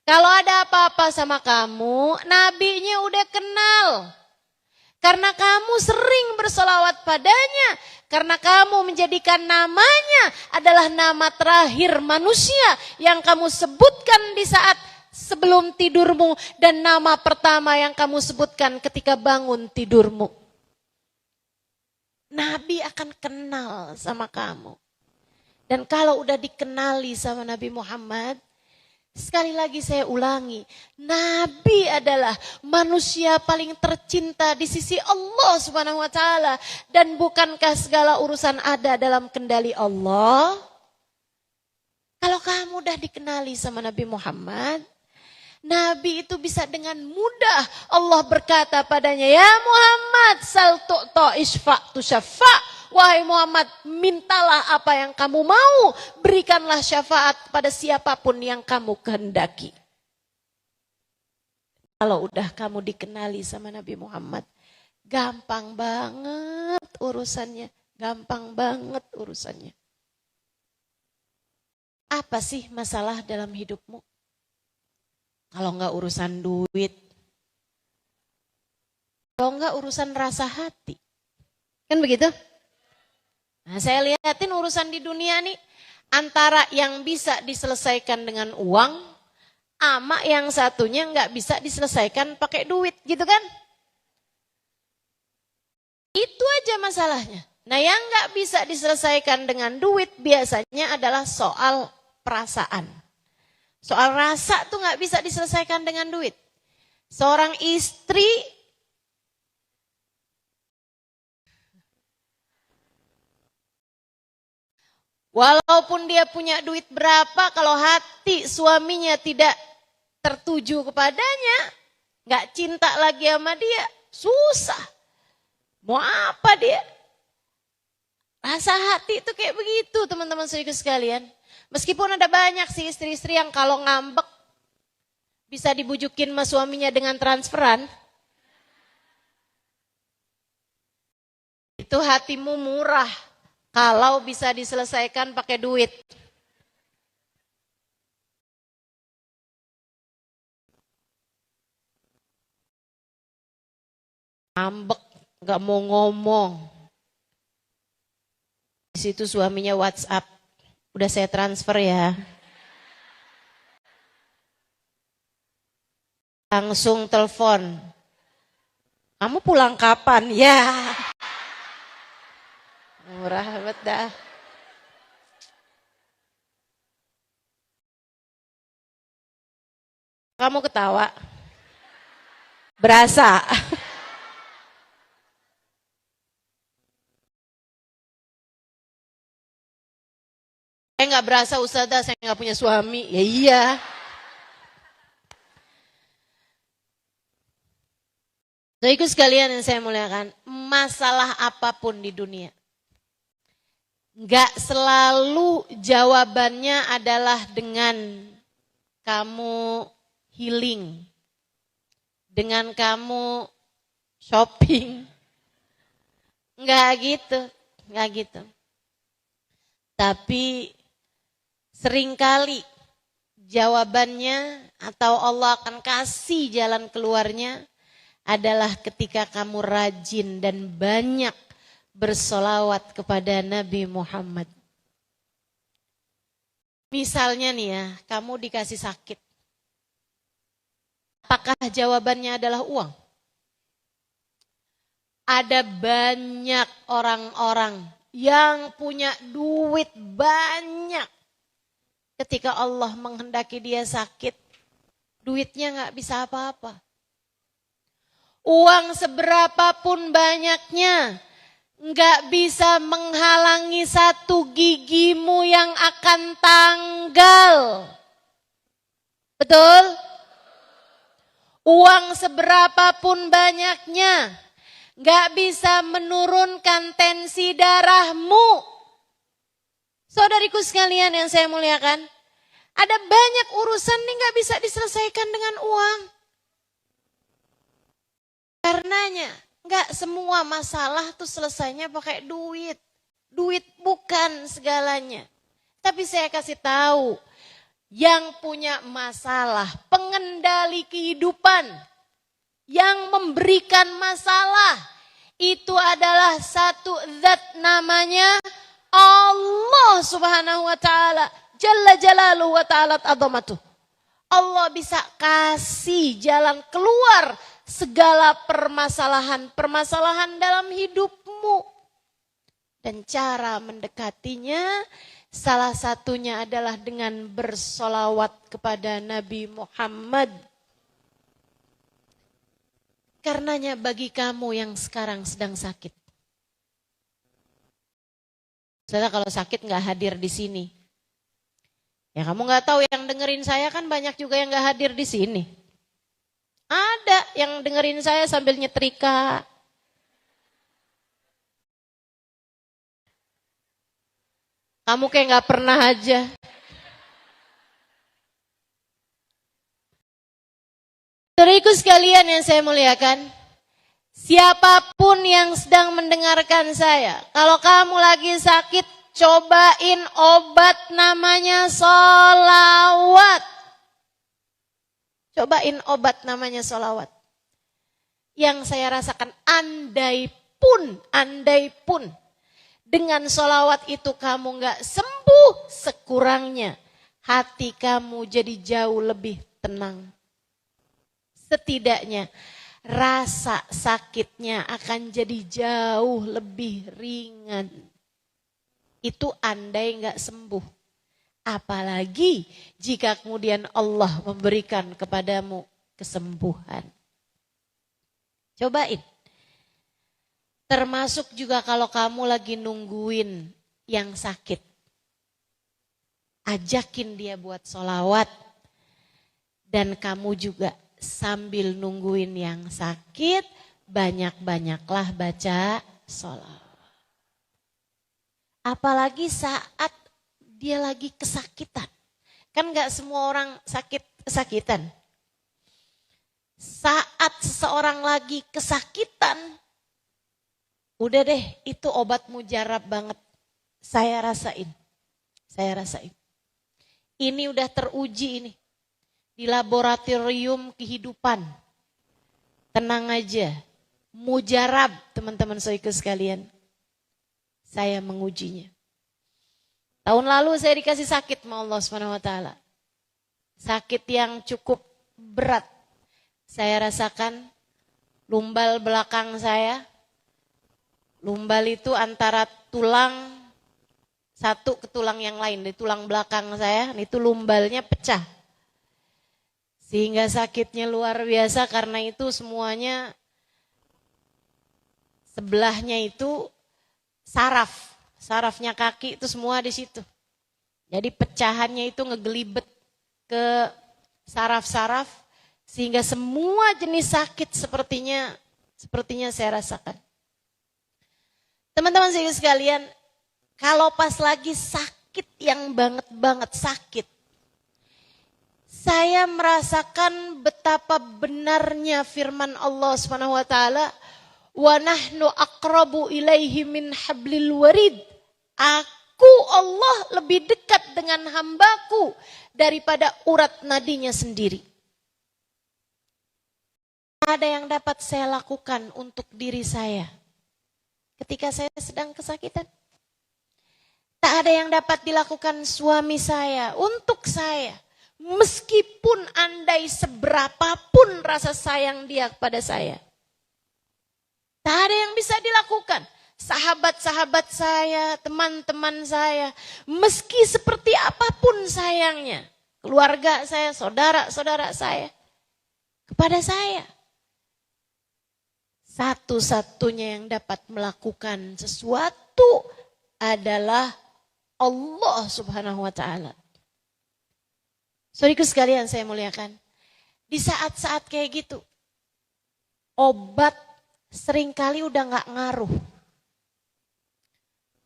Kalau ada apa-apa sama kamu, nabinya udah kenal. Karena kamu sering bersolawat padanya. Karena kamu menjadikan namanya adalah nama terakhir manusia yang kamu sebutkan di saat sebelum tidurmu. Dan nama pertama yang kamu sebutkan ketika bangun tidurmu. Nabi akan kenal sama kamu. Dan kalau udah dikenali sama Nabi Muhammad, sekali lagi saya ulangi, Nabi adalah manusia paling tercinta di sisi Allah Subhanahu wa taala, dan bukankah segala urusan ada dalam kendali Allah? Kalau kamu udah dikenali sama Nabi Muhammad, Nabi itu bisa dengan mudah Allah berkata padanya, ya Muhammad, sal tu'ta isfa' tu syafa'. Wahai Muhammad, mintalah apa yang kamu mau, berikanlah syafaat kepada siapapun yang kamu kehendaki. Kalau udah kamu dikenali sama Nabi Muhammad, gampang banget urusannya, gampang banget urusannya. Apa sih masalah dalam hidupmu? Kalau enggak urusan duit, kalau enggak urusan rasa hati, kan begitu? Nah, saya lihatin urusan di dunia nih, antara yang bisa diselesaikan dengan uang, sama yang satunya nggak bisa diselesaikan pakai duit, gitu kan? Itu aja masalahnya. Nah, yang nggak bisa diselesaikan dengan duit biasanya adalah soal perasaan. Soal rasa tuh nggak bisa diselesaikan dengan duit. Seorang istri Walaupun dia punya duit berapa, kalau hati suaminya tidak tertuju kepadanya, gak cinta lagi sama dia, susah. Mau apa dia? Rasa hati itu kayak begitu teman-teman saudara sekalian. Meskipun ada banyak sih istri-istri yang kalau ngambek bisa dibujukin sama suaminya dengan transferan. Itu hatimu murah kalau bisa diselesaikan pakai duit. Ngambek, gak mau ngomong. Di situ suaminya WhatsApp, udah saya transfer ya. Langsung telepon, kamu pulang kapan? Ya, murah banget dah. Kamu ketawa, berasa. Saya nggak berasa Ustazah, saya nggak punya suami. Ya iya. Saudaraku sekalian yang saya muliakan, masalah apapun di dunia, nggak selalu jawabannya adalah dengan kamu healing, dengan kamu shopping. Nggak gitu, nggak gitu. Tapi seringkali jawabannya atau Allah akan kasih jalan keluarnya adalah ketika kamu rajin dan banyak bersolawat kepada Nabi Muhammad. Misalnya nih ya, kamu dikasih sakit. Apakah jawabannya adalah uang? Ada banyak orang-orang yang punya duit banyak. Ketika Allah menghendaki dia sakit, duitnya gak bisa apa-apa. Uang seberapapun banyaknya, gak bisa menghalangi satu gigimu yang akan tanggal. Betul? Uang seberapapun banyaknya, gak bisa menurunkan tensi darahmu. Saudariku sekalian yang saya muliakan, ada banyak urusan yang gak bisa diselesaikan dengan uang. Karenanya, gak semua masalah tuh selesainya pakai duit. Duit bukan segalanya. Tapi saya kasih tahu, yang punya masalah, pengendali kehidupan, yang memberikan masalah, itu adalah satu zat namanya Allah subhanahu wa ta'ala. Jalla jalaluhu wa ta'ala azamatuh. Allah bisa kasih jalan keluar segala permasalahan dalam hidupmu. Dan cara mendekatinya salah satunya adalah dengan bersolawat kepada Nabi Muhammad. Karenanya bagi kamu yang sekarang sedang sakit. Saudara kalau sakit nggak hadir di sini. Ya kamu nggak tahu, yang dengerin saya kan banyak juga yang nggak hadir di sini. Ada yang dengerin saya sambil nyetrika. Kamu kayak nggak pernah aja. Saudariku sekalian yang saya muliakan, siapapun yang sedang mendengarkan saya, kalau kamu lagi sakit, cobain obat namanya sholawat. Cobain obat namanya sholawat. Yang saya rasakan, andai pun dengan sholawat itu kamu gak sembuh, sekurangnya hati kamu jadi jauh lebih tenang. Setidaknya rasa sakitnya akan jadi jauh lebih ringan. Itu andai gak sembuh. Apalagi jika kemudian Allah memberikan kepadamu kesembuhan. Cobain. Termasuk juga kalau kamu lagi nungguin yang sakit. ajakin dia buat sholawat. Dan kamu juga sambil nungguin yang sakit, banyak-banyaklah baca sholawat. Apalagi saat dia lagi kesakitan. Kan gak semua orang kesakitan. Saat seseorang lagi kesakitan, udah deh itu obat mujarab banget. Saya rasain. Ini udah teruji ini. Di laboratorium kehidupan. Tenang aja. Mujarab teman-teman soiku sekalian. Saya mengujinya. Tahun lalu saya dikasih sakit sama Allah SWT. Sakit yang cukup berat. Saya rasakan lumbal belakang saya. Lumbal itu antara tulang satu ke tulang yang lain. Di tulang belakang saya itu lumbalnya pecah. Sehingga sakitnya luar biasa karena itu semuanya sebelahnya itu saraf. Sarafnya kaki itu semua di situ. Jadi pecahannya itu ngegelibet ke saraf-saraf sehingga semua jenis sakit sepertinya saya rasakan. Teman-teman sekalian, kalau pas lagi sakit yang banget sakit, saya merasakan betapa benarnya firman Allah SWT, wa nahnu aqrabu ilaihi min hablil warid. Aku Allah lebih dekat dengan hambaku daripada urat nadinya sendiri. Ada yang dapat saya lakukan untuk diri saya ketika saya sedang kesakitan. Tak ada yang dapat dilakukan suami saya untuk saya. Meskipun andai seberapapun rasa sayang dia kepada saya. Tak ada yang bisa dilakukan. Sahabat-sahabat saya, teman-teman saya. Meski seperti apapun sayangnya. Keluarga saya, saudara-saudara saya. Kepada saya. Satu-satunya yang dapat melakukan sesuatu adalah Allah Subhanahu wa ta'ala. Saudaraku sekalian saya muliakan. Di saat-saat kayak gitu, obat seringkali udah gak ngaruh.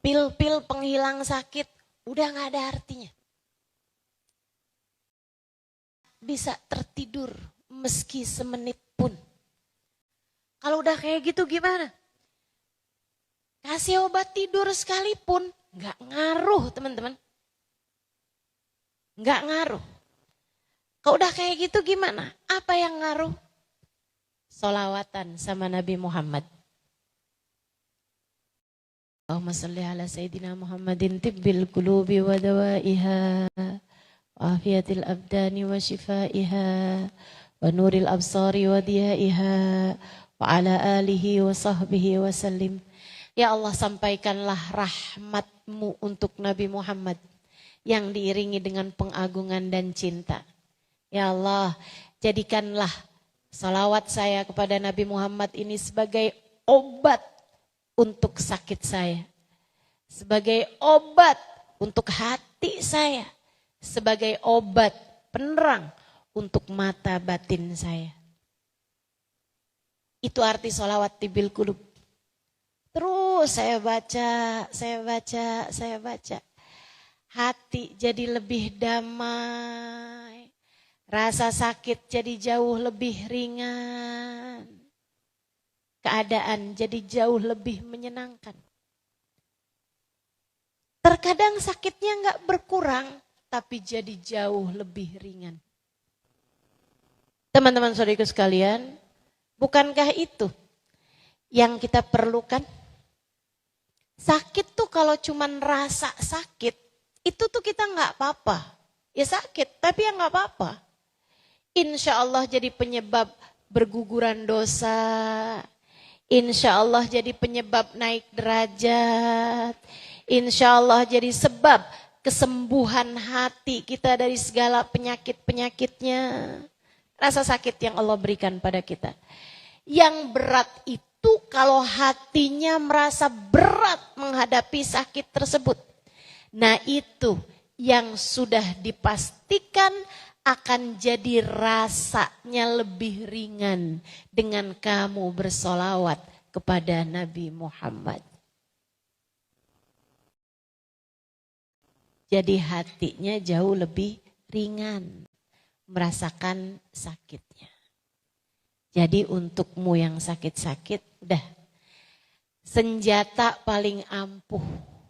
Pil-pil penghilang sakit udah gak ada artinya. Bisa tertidur meski semenit pun. Kalau udah kayak gitu gimana? Kasih obat tidur sekalipun gak ngaruh teman-teman. Gak ngaruh. Kalau udah kayak gitu gimana? Apa yang ngaruh? Sholawatan sama Nabi Muhammad. Allahumma salli ala Sayyidina Muhammadin tibbil qulubi wa dawaiha wa afiyatil abdani wa shifaiha wa nuril absari wa diyaiha wa ala alihi wa sahbihi wa sallim. Ya Allah, sampaikanlah rahmat-Mu untuk Nabi Muhammad yang diiringi dengan pengagungan dan cinta. Ya Allah, jadikanlah salawat saya kepada Nabi Muhammad ini sebagai obat untuk sakit saya. Sebagai obat untuk hati saya. Sebagai obat penerang untuk mata batin saya. Itu arti salawat tibil qulub. Terus saya baca. Hati jadi lebih damai. Rasa sakit jadi jauh lebih ringan. Keadaan jadi jauh lebih menyenangkan. Terkadang sakitnya enggak berkurang, tapi jadi jauh lebih ringan. Teman-teman saudaraku sekalian, bukankah itu yang kita perlukan? Sakit tuh kalau cuman rasa sakit, itu tuh kita enggak apa-apa. Ya sakit, tapi ya enggak apa-apa. Insya Allah jadi penyebab berguguran dosa. Insya Allah jadi penyebab naik derajat. Insya Allah jadi sebab kesembuhan hati kita dari segala penyakit-penyakitnya. Rasa sakit yang Allah berikan pada kita. Yang berat itu kalau hatinya merasa berat menghadapi sakit tersebut. Nah itu yang sudah dipastikan akan jadi rasanya lebih ringan dengan kamu bersolawat kepada Nabi Muhammad. Jadi hatinya jauh lebih ringan merasakan sakitnya. Jadi untukmu yang sakit-sakit, udah senjata paling ampuh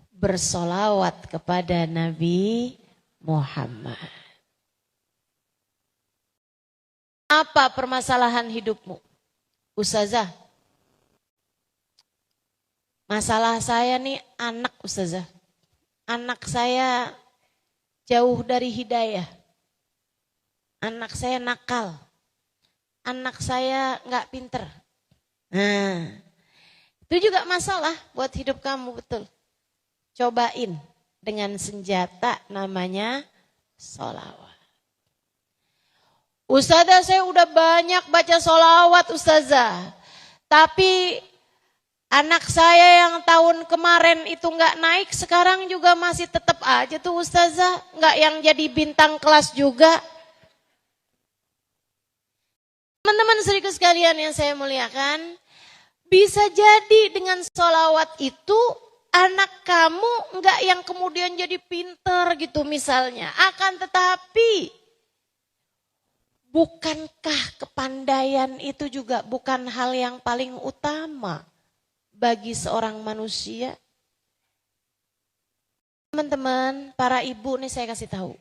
bersolawat kepada Nabi Muhammad. Apa permasalahan hidupmu? Ustazah, masalah saya nih anak Ustazah. Anak saya jauh dari hidayah. Anak saya nakal. Anak saya nggak pinter. Nah, itu juga masalah buat hidup kamu, betul. Cobain dengan senjata namanya sholawat. Ustazah, saya udah banyak baca sholawat Ustazah. Tapi anak saya yang tahun kemarin itu nggak naik, sekarang juga masih tetap aja tuh Ustazah. Nggak yang jadi bintang kelas juga. Teman-teman saudaraku sekalian yang saya muliakan, bisa jadi dengan sholawat itu anak kamu enggak yang kemudian jadi pinter gitu misalnya. Akan tetapi, bukankah kepandaian itu juga bukan hal yang paling utama bagi seorang manusia? Teman-teman, para ibu nih saya kasih tahu.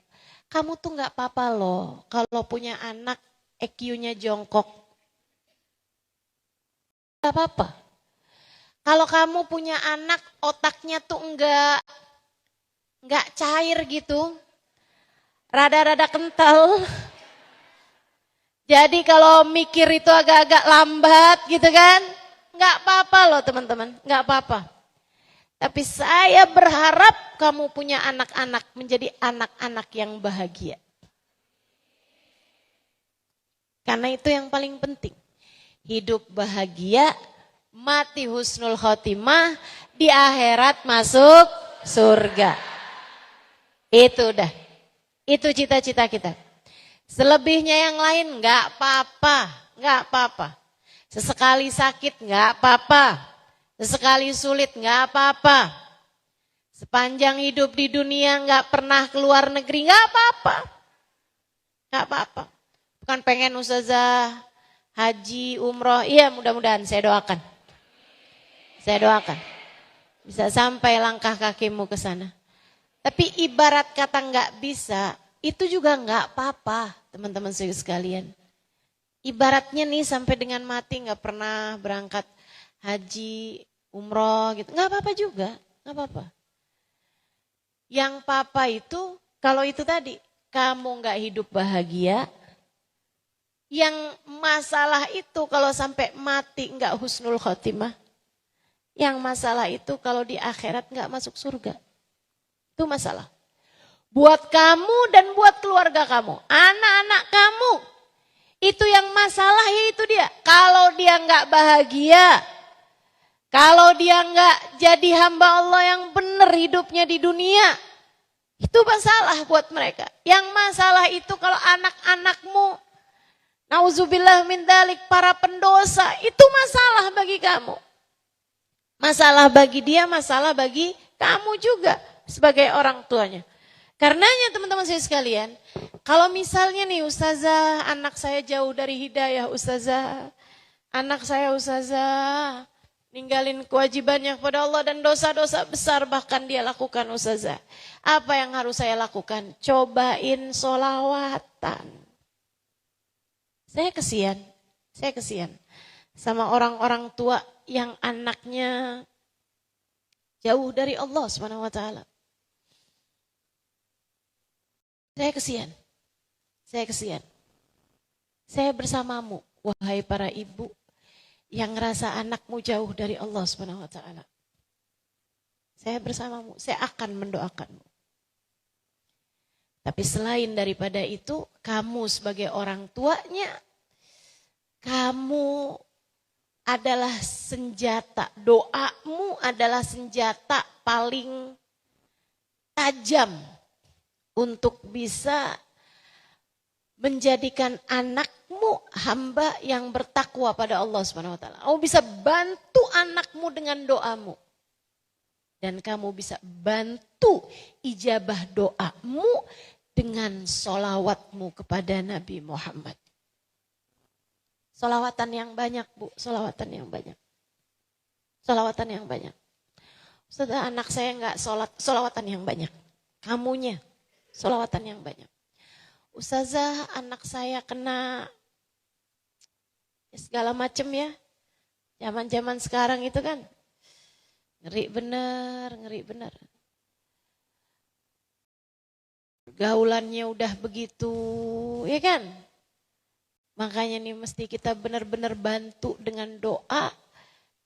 Kamu tuh enggak apa-apa loh kalau punya anak EQ-nya jongkok. Gak apa-apa. Kalau kamu punya anak otaknya tuh enggak cair gitu. Rada-rada kental. Jadi kalau mikir itu agak-agak lambat gitu kan. Enggak apa-apa loh teman-teman, enggak apa-apa. Tapi saya berharap kamu punya anak-anak menjadi anak-anak yang bahagia. Karena itu yang paling penting. Hidup bahagia, mati husnul khotimah, di akhirat masuk surga. Itu udah. Itu cita-cita kita. Selebihnya yang lain enggak apa-apa, enggak apa-apa. Sesekali sakit enggak apa-apa. Sesekali sulit enggak apa-apa. Sepanjang hidup di dunia enggak pernah keluar negeri enggak apa-apa. Enggak apa-apa. Bukan pengen Ustazah haji, umroh, iya mudah-mudahan saya doakan. Saya doakan. Bisa sampai langkah kakimu ke sana. Tapi ibarat kata enggak bisa, itu juga enggak apa-apa teman-teman sekalian. Ibaratnya nih sampai dengan mati enggak pernah berangkat haji, umroh gitu. Enggak apa-apa juga, enggak apa-apa. Yang papa itu, kalau itu tadi, kamu enggak hidup bahagia, yang masalah itu kalau sampai mati enggak husnul khotimah. Yang masalah itu kalau di akhirat enggak masuk surga. Itu masalah. Buat kamu dan buat keluarga kamu. Anak-anak kamu. Itu yang masalah itu dia. Kalau dia enggak bahagia. Kalau dia enggak jadi hamba Allah yang benar hidupnya di dunia. Itu masalah buat mereka. Yang masalah itu kalau anak-anakmu nauzubillah min dzalik, para pendosa, itu masalah bagi kamu. Masalah bagi dia, masalah bagi kamu juga sebagai orang tuanya. Karenanya teman-teman saya sekalian, kalau misalnya nih Ustazah, anak saya jauh dari hidayah Ustazah, anak saya Ustazah, ninggalin kewajibannya kepada Allah dan dosa-dosa besar bahkan dia lakukan Ustazah. Apa yang harus saya lakukan? Cobain sholawatan. Saya kesian sama orang-orang tua yang anaknya jauh dari Allah Subhanahu wa taala. Saya kesian. Saya bersamamu, wahai para ibu yang ngerasa anakmu jauh dari Allah Subhanahu wa taala. Saya bersamamu, saya akan mendoakanmu. Tapi selain daripada itu, kamu sebagai orang tuanya, kamu adalah senjata, doamu adalah senjata paling tajam untuk bisa menjadikan anakmu hamba yang bertakwa pada Allah Subhanahu wa taala. Kamu bisa bantu anakmu dengan doamu. Dan kamu bisa bantu ijabah doamu dengan solawatmu kepada Nabi Muhammad. Solawatan yang banyak, Bu. Solawatan yang banyak. Solawatan yang banyak. Setelah anak saya enggak sholat, solawatan yang banyak. Kamunya, solawatan yang banyak. Ustazah, anak saya kena segala macam ya. Zaman-zaman sekarang itu kan. Ngeri benar. Gaulannya udah begitu, ya kan? Makanya nih mesti kita benar-benar bantu dengan doa.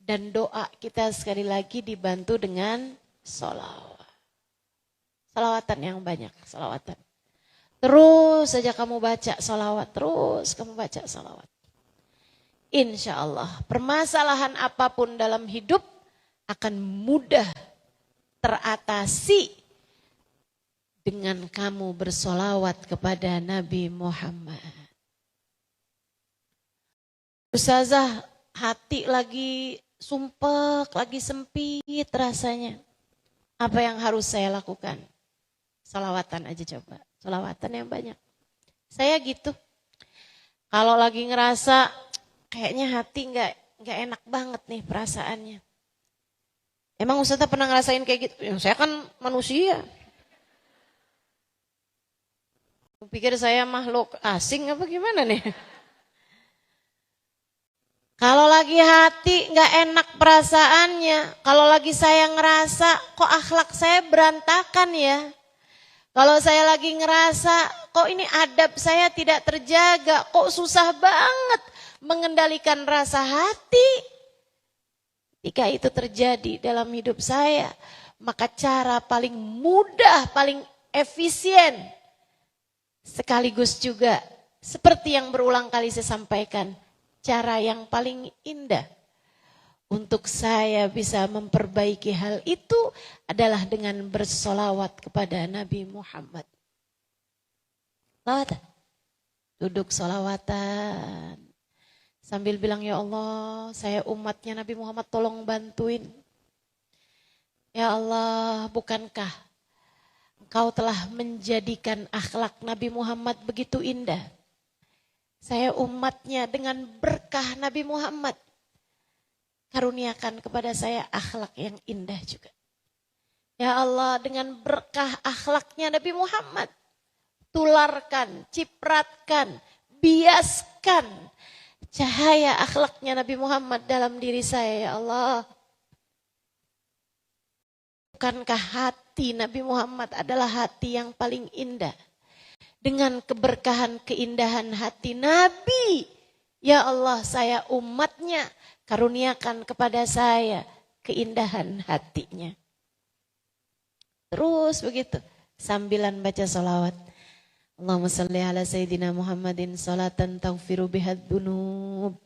Dan doa kita sekali lagi dibantu dengan sholawat. Sholawatan yang banyak, sholawatan. Terus saja kamu baca sholawat, terus kamu baca sholawat. Insya Allah permasalahan apapun dalam hidup akan mudah teratasi dengan kamu bersolawat kepada Nabi Muhammad. Ustazah, hati lagi sumpek, lagi sempit rasanya. Apa yang harus saya lakukan? Solawatan aja coba, solawatan yang banyak. Saya gitu. Kalau lagi ngerasa kayaknya hati nggak enak banget nih perasaannya. Emang Ustazah pernah ngerasain kayak gitu? Ya, saya kan manusia. Pikir saya makhluk asing apa gimana nih? Kalau lagi hati nggak enak perasaannya. Kalau lagi saya ngerasa kok akhlak saya berantakan ya. Kalau saya lagi ngerasa kok ini adab saya tidak terjaga. Kok susah banget mengendalikan rasa hati. Jika itu terjadi dalam hidup saya, maka cara paling mudah, paling efisien, sekaligus juga seperti yang berulang kali saya sampaikan, cara yang paling indah untuk saya bisa memperbaiki hal itu adalah dengan bersolawat kepada Nabi Muhammad. Solawatan. Duduk solawatan. Sambil bilang, ya Allah, saya umatnya Nabi Muhammad tolong bantuin. Ya Allah, bukankah Engkau telah menjadikan akhlak Nabi Muhammad begitu indah. Saya umatnya dengan berkah Nabi Muhammad. Karuniakan kepada saya akhlak yang indah juga. Ya Allah, dengan berkah akhlaknya Nabi Muhammad. Tularkan, cipratkan, biaskan cahaya akhlaknya Nabi Muhammad dalam diri saya, ya Allah. Bukankah hati Nabi Muhammad adalah hati yang paling indah? Dengan keberkahan, keindahan hati Nabi, ya Allah, saya umatnya, karuniakan kepada saya keindahan hatinya. Terus begitu, sambilan baca salawat. Allahumma salli ala Sayyidina Muhammadin salatan taghfiru bihad dunub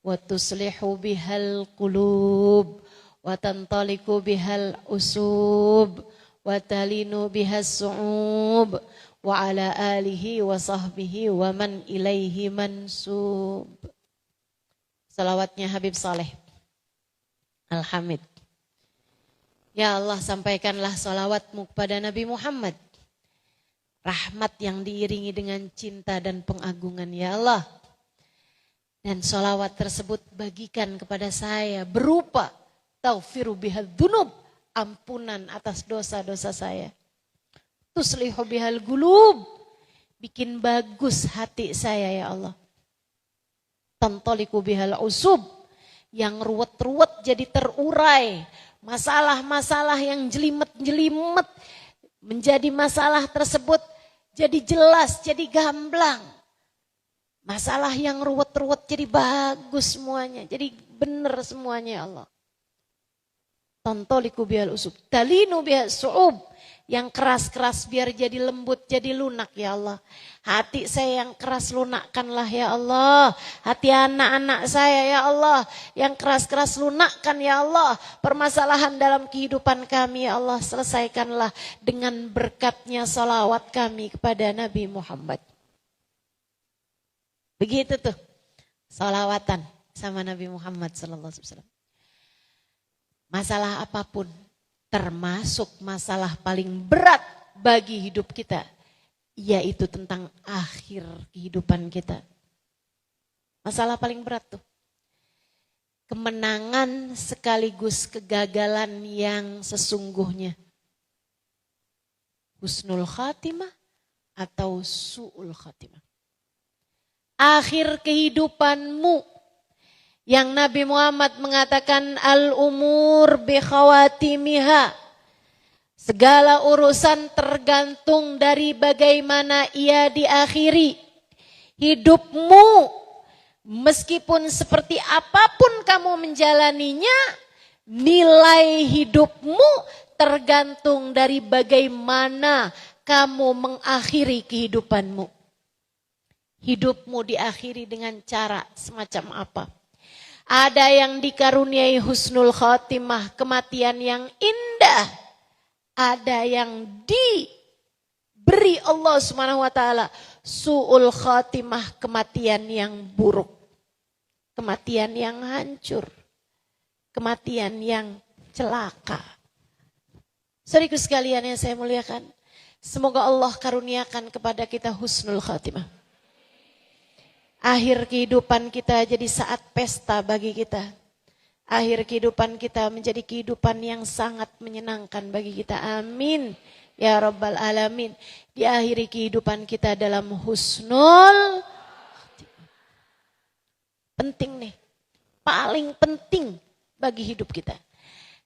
wa tuslihu bihal qulub wa tantaliku bihal usub wa talinu bihas su'ub wa ala alihi wa sahbihi wa man ilaihi mansub. Salawatnya Habib Saleh Al-Hamid. Ya Allah, sampaikanlah salawatmu kepada Nabi Muhammad. Rahmat yang diiringi dengan cinta dan pengagungan, ya Allah. Dan salawat tersebut bagikan kepada saya berupa taghfiru bihal dunub, ampunan atas dosa-dosa saya. Tuslihu bihal gulub, bikin bagus hati saya, ya Allah. Tantaliku bihal usub, yang ruwet-ruwet jadi terurai. Masalah-masalah yang jelimet-jelimet menjadi masalah tersebut jadi jelas, jadi gamblang. Masalah yang ruwet-ruwet jadi bagus semuanya, jadi benar semuanya, ya Allah. Tantoliku bihal usub. Talinu bihal su'ub. Yang keras-keras biar jadi lembut, jadi lunak ya Allah. Hati saya yang keras lunakkanlah ya Allah. Hati anak-anak saya ya Allah. Yang keras-keras lunakkan ya Allah. Permasalahan dalam kehidupan kami ya Allah. Selesaikanlah dengan berkatnya salawat kami kepada Nabi Muhammad. Begitu tuh. Salawatan sama Nabi Muhammad SAW. Masalah apapun. Termasuk masalah paling berat bagi hidup kita, yaitu tentang akhir kehidupan kita. Masalah paling berat tuh. Kemenangan sekaligus kegagalan yang sesungguhnya. Husnul khatimah atau su'ul khatimah. Akhir kehidupanmu. Yang Nabi Muhammad mengatakan al-umur bi khawatimiha. Segala urusan tergantung dari bagaimana ia diakhiri. Hidupmu meskipun seperti apapun kamu menjalaninya, nilai hidupmu tergantung dari bagaimana kamu mengakhiri kehidupanmu. Hidupmu diakhiri dengan cara semacam apa? Ada yang dikaruniai husnul khatimah, kematian yang indah. Ada yang diberi Allah SWT su'ul khatimah, kematian yang buruk. Kematian yang hancur. Kematian yang celaka. Saudaraku sekalian yang saya muliakan, semoga Allah karuniakan kepada kita husnul khatimah. Akhir kehidupan kita jadi saat pesta bagi kita. Akhir kehidupan kita menjadi kehidupan yang sangat menyenangkan bagi kita. Amin. Ya Rabbal Alamin. Diakhiri kehidupan kita dalam husnul. Penting nih. Paling penting bagi hidup kita.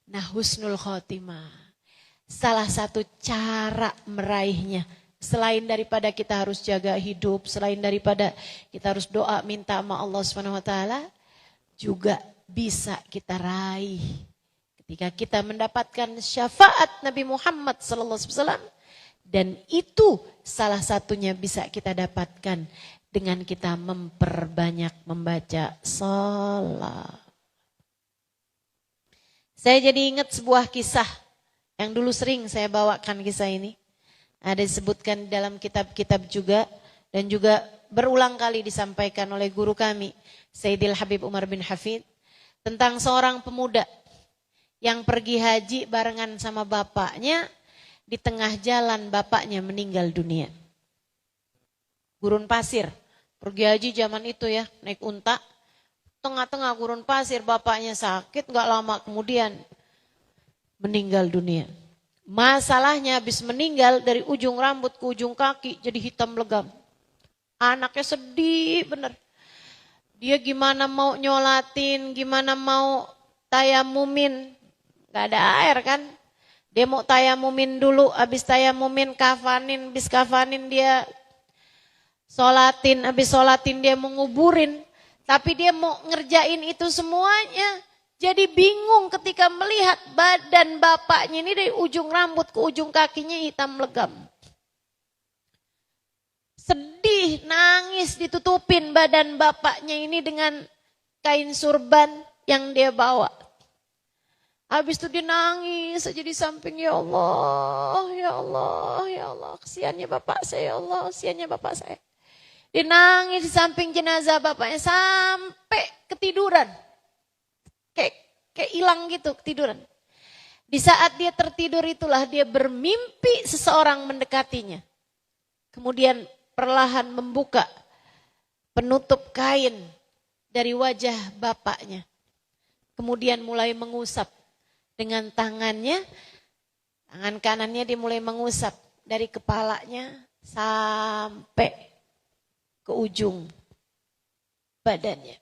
Nah, husnul khotimah. Salah satu cara meraihnya. Selain daripada kita harus jaga hidup, selain daripada kita harus doa minta sama Allah SWT, juga bisa kita raih ketika kita mendapatkan syafaat Nabi Muhammad SAW. Dan itu salah satunya bisa kita dapatkan dengan kita memperbanyak membaca salat. Saya jadi ingat sebuah kisah yang dulu sering saya bawakan kisah ini. Ada disebutkan dalam kitab-kitab juga dan juga berulang kali disampaikan oleh guru kami Sayyidil Habib Umar bin Hafid tentang seorang pemuda yang pergi haji barengan sama bapaknya, di tengah jalan bapaknya meninggal dunia. Gurun pasir, pergi haji zaman itu ya, naik unta, tengah-tengah gurun pasir bapaknya sakit, gak lama kemudian meninggal dunia. Masalahnya habis meninggal dari ujung rambut ke ujung kaki jadi hitam legam. Anaknya sedih bener. Dia gimana mau nyolatin, gimana mau tayamumin. Gak ada air kan. Dia mau tayamumin dulu, habis tayamumin kafanin, habis kafanin dia sholatin, habis sholatin dia mau nguburin. Tapi dia mau ngerjain itu semuanya. Jadi bingung ketika melihat badan bapaknya ini dari ujung rambut ke ujung kakinya hitam legam. Sedih, nangis, ditutupin badan bapaknya ini dengan kain surban yang dia bawa. Habis itu dia nangis aja di samping, ya Allah, ya Allah, ya Allah. Kesiannya bapak saya, ya Allah, kesiannya bapak saya. Dia nangis di samping jenazah bapaknya sampai ketiduran. Kayak hilang gitu ketiduran. Di saat dia tertidur itulah dia bermimpi seseorang mendekatinya. Kemudian perlahan membuka penutup kain dari wajah bapaknya. Kemudian mulai mengusap dengan tangannya. Tangan kanannya dia mulai mengusap dari kepalanya sampai ke ujung badannya.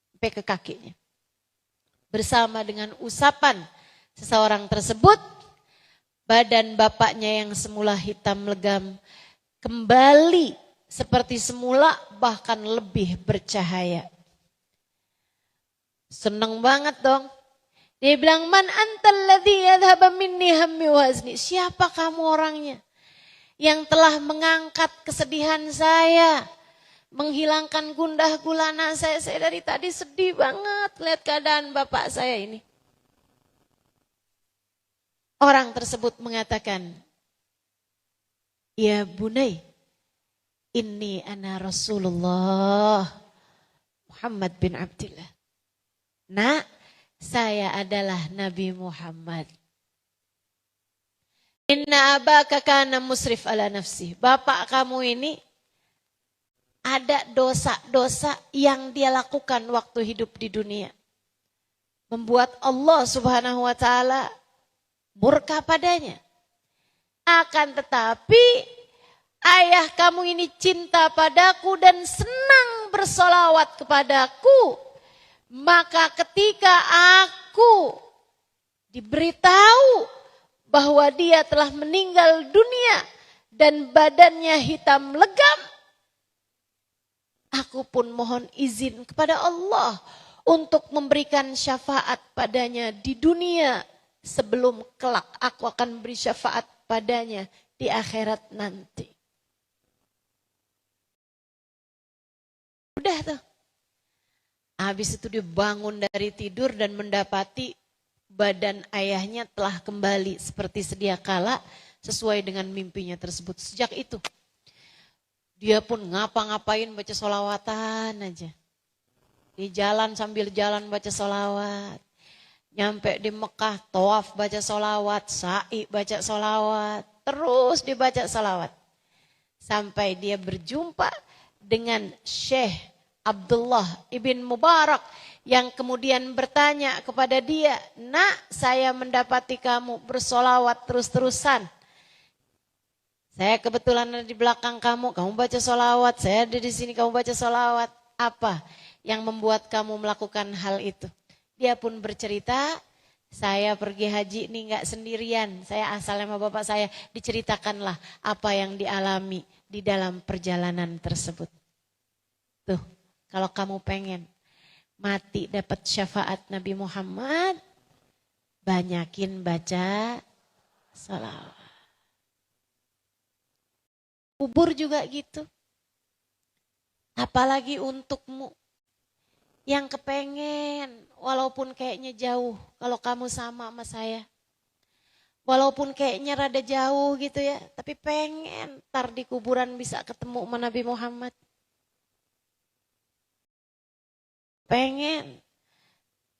Sampai ke kakinya. Bersama dengan usapan seseorang tersebut, badan bapaknya yang semula hitam legam kembali seperti semula, bahkan lebih bercahaya. Seneng banget dong. Dia bilang, man antal ladzi yadhhaba minni hammi wa hazni. Siapa kamu orangnya yang telah mengangkat kesedihan saya, menghilangkan gundah gulana saya. Saya dari tadi sedih banget lihat keadaan bapak saya ini. Orang tersebut mengatakan, ya bunai, inni ana Rasulullah Muhammad bin Abdullah. Nak, saya adalah Nabi Muhammad. Inna abaka kana musrif ala nafsi. Bapak kamu ini ada dosa-dosa yang dia lakukan waktu hidup di dunia. Membuat Allah Subhanahu wa taala murka padanya. Akan tetapi ayah kamu ini cinta padaku dan senang bersolawat kepadaku. Maka ketika aku diberitahu bahwa dia telah meninggal dunia dan badannya hitam legam, aku pun mohon izin kepada Allah untuk memberikan syafaat padanya di dunia sebelum kelak aku akan beri syafaat padanya di akhirat nanti. Udah tuh. Habis itu dia bangun dari tidur dan mendapati badan ayahnya telah kembali seperti sedia kala sesuai dengan mimpinya tersebut. Sejak itu dia pun ngapa-ngapain baca sholawatan aja. Di jalan sambil jalan baca sholawat. Nyampe di Mekah tawaf baca sholawat, sa'i baca sholawat. Terus dibaca sholawat. Sampai dia berjumpa dengan Syekh Abdullah ibn Mubarak yang kemudian bertanya kepada dia, nak, saya mendapati kamu bersolawat terus-terusan. Saya kebetulan ada di belakang kamu baca solawat, saya ada di sini, kamu baca solawat. Apa yang membuat kamu melakukan hal itu? Dia pun bercerita, saya pergi haji ini enggak sendirian, saya asalnya sama bapak saya. Diceritakanlah apa yang dialami di dalam perjalanan tersebut. Tuh, kalau kamu pengen mati dapat syafaat Nabi Muhammad, banyakin baca salawat. Kubur juga gitu. Apalagi untukmu yang kepengen, walaupun kayaknya jauh, kalau kamu sama saya. Walaupun kayaknya rada jauh gitu ya, tapi pengen ntar di kuburan bisa ketemu sama Nabi Muhammad. Pengen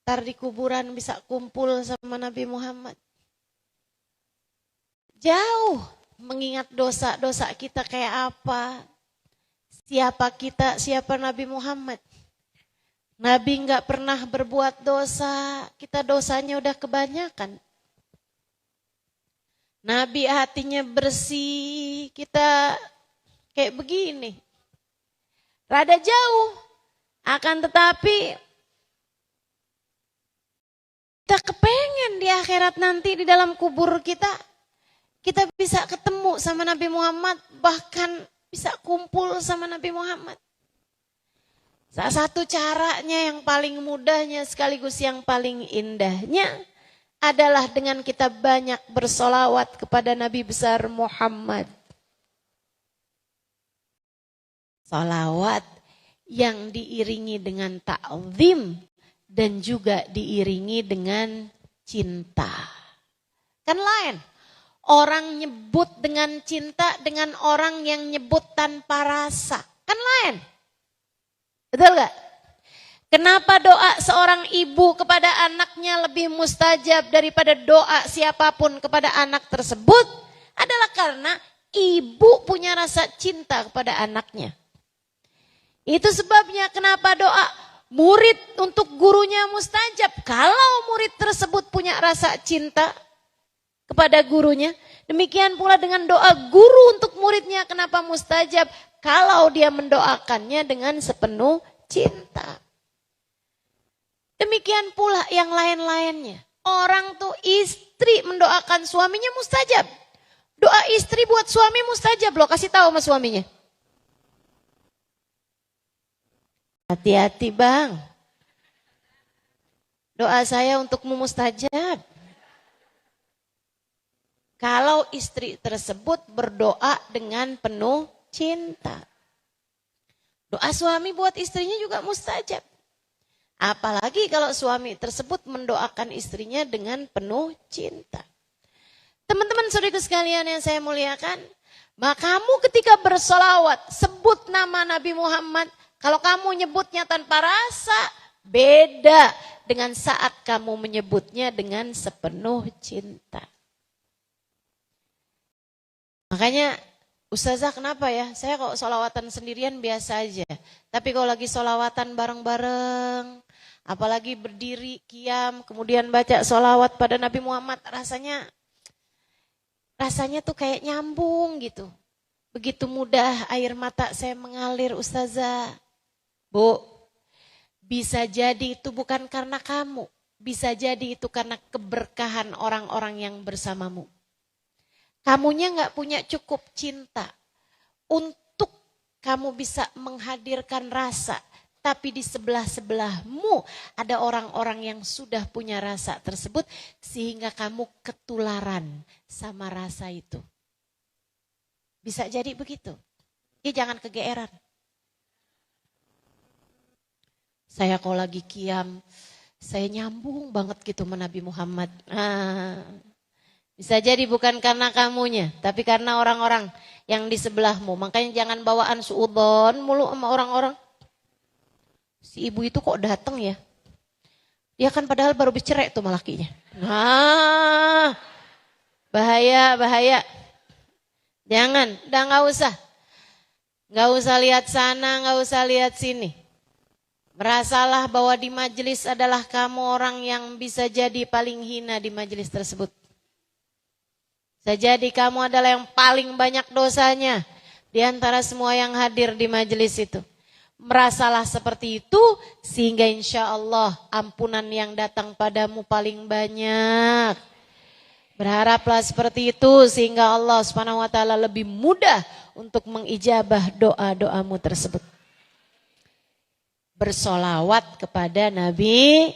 ntar di kuburan bisa kumpul sama Nabi Muhammad. Jauh mengingat dosa-dosa kita kayak apa. Siapa kita, siapa Nabi Muhammad. Nabi enggak pernah berbuat dosa, kita dosanya udah kebanyakan. Nabi hatinya bersih, kita kayak begini. Rada jauh, akan tetapi kita kepengen di akhirat nanti di dalam kubur kita bisa ketemu sama Nabi Muhammad, bahkan bisa kumpul sama Nabi Muhammad. Salah satu caranya yang paling mudahnya sekaligus yang paling indahnya adalah dengan kita banyak bersolawat kepada Nabi besar Muhammad. Solawat yang diiringi dengan ta'zim dan juga diiringi dengan cinta. Kan lain. Orang nyebut dengan cinta dengan orang yang nyebut tanpa rasa. Kan lain. Betul gak? Kenapa doa seorang ibu kepada anaknya lebih mustajab daripada doa siapapun kepada anak tersebut? Adalah karena ibu punya rasa cinta kepada anaknya. Itu sebabnya kenapa doa murid untuk gurunya mustajab. Kalau murid tersebut punya rasa cinta kepada gurunya. Demikian pula dengan doa guru untuk muridnya kenapa mustajab. Kalau dia mendoakannya dengan sepenuh cinta. Demikian pula yang lain-lainnya. Orang tuh istri mendoakan suaminya mustajab. Doa istri buat suami mustajab loh, kasih tahu sama suaminya. Hati-hati bang. Doa saya untukmu mustajab. Kalau istri tersebut berdoa dengan penuh cinta. Doa suami buat istrinya juga mustajab. Apalagi kalau suami tersebut mendoakan istrinya dengan penuh cinta. Teman-teman saudaraku sekalian yang saya muliakan, maka kamu ketika bersolawat, sebut nama Nabi Muhammad. Kalau kamu nyebutnya tanpa rasa, beda dengan saat kamu menyebutnya dengan sepenuh cinta. Makanya, Ustazah kenapa ya? Saya kok solawatan sendirian biasa aja. Tapi kalau lagi solawatan bareng-bareng, apalagi berdiri, qiyam, kemudian baca solawat pada Nabi Muhammad, rasanya tuh kayak nyambung gitu. Begitu mudah air mata saya mengalir, Ustazah. Bu, bisa jadi itu bukan karena kamu. Bisa jadi itu karena keberkahan orang-orang yang bersamamu. Kamunya gak punya cukup cinta untuk kamu bisa menghadirkan rasa. Tapi di sebelah-sebelahmu ada orang-orang yang sudah punya rasa tersebut. Sehingga kamu ketularan sama rasa itu. Bisa jadi begitu. Ya jangan kegeeran. Saya kalau lagi qiyam, saya nyambung banget gitu sama Nabi Muhammad. Bisa jadi bukan karena kamunya, tapi karena orang-orang yang di sebelahmu. Makanya jangan bawaan suudzon mulu sama orang-orang. Si ibu itu kok datang ya? Dia kan padahal baru bercerai tuh sama lakinya. Nah, bahaya. Jangan, udah gak usah. Gak usah lihat sana, gak usah lihat sini. Merasalah bahwa di majelis adalah kamu orang yang bisa jadi paling hina di majelis tersebut. Bisa jadi kamu adalah yang paling banyak dosanya di antara semua yang hadir di majelis itu. Merasalah seperti itu sehingga insya Allah ampunan yang datang padamu paling banyak. Berharaplah seperti itu sehingga Allah SWT lebih mudah untuk mengijabah doa-doamu tersebut. Bersolawat kepada Nabi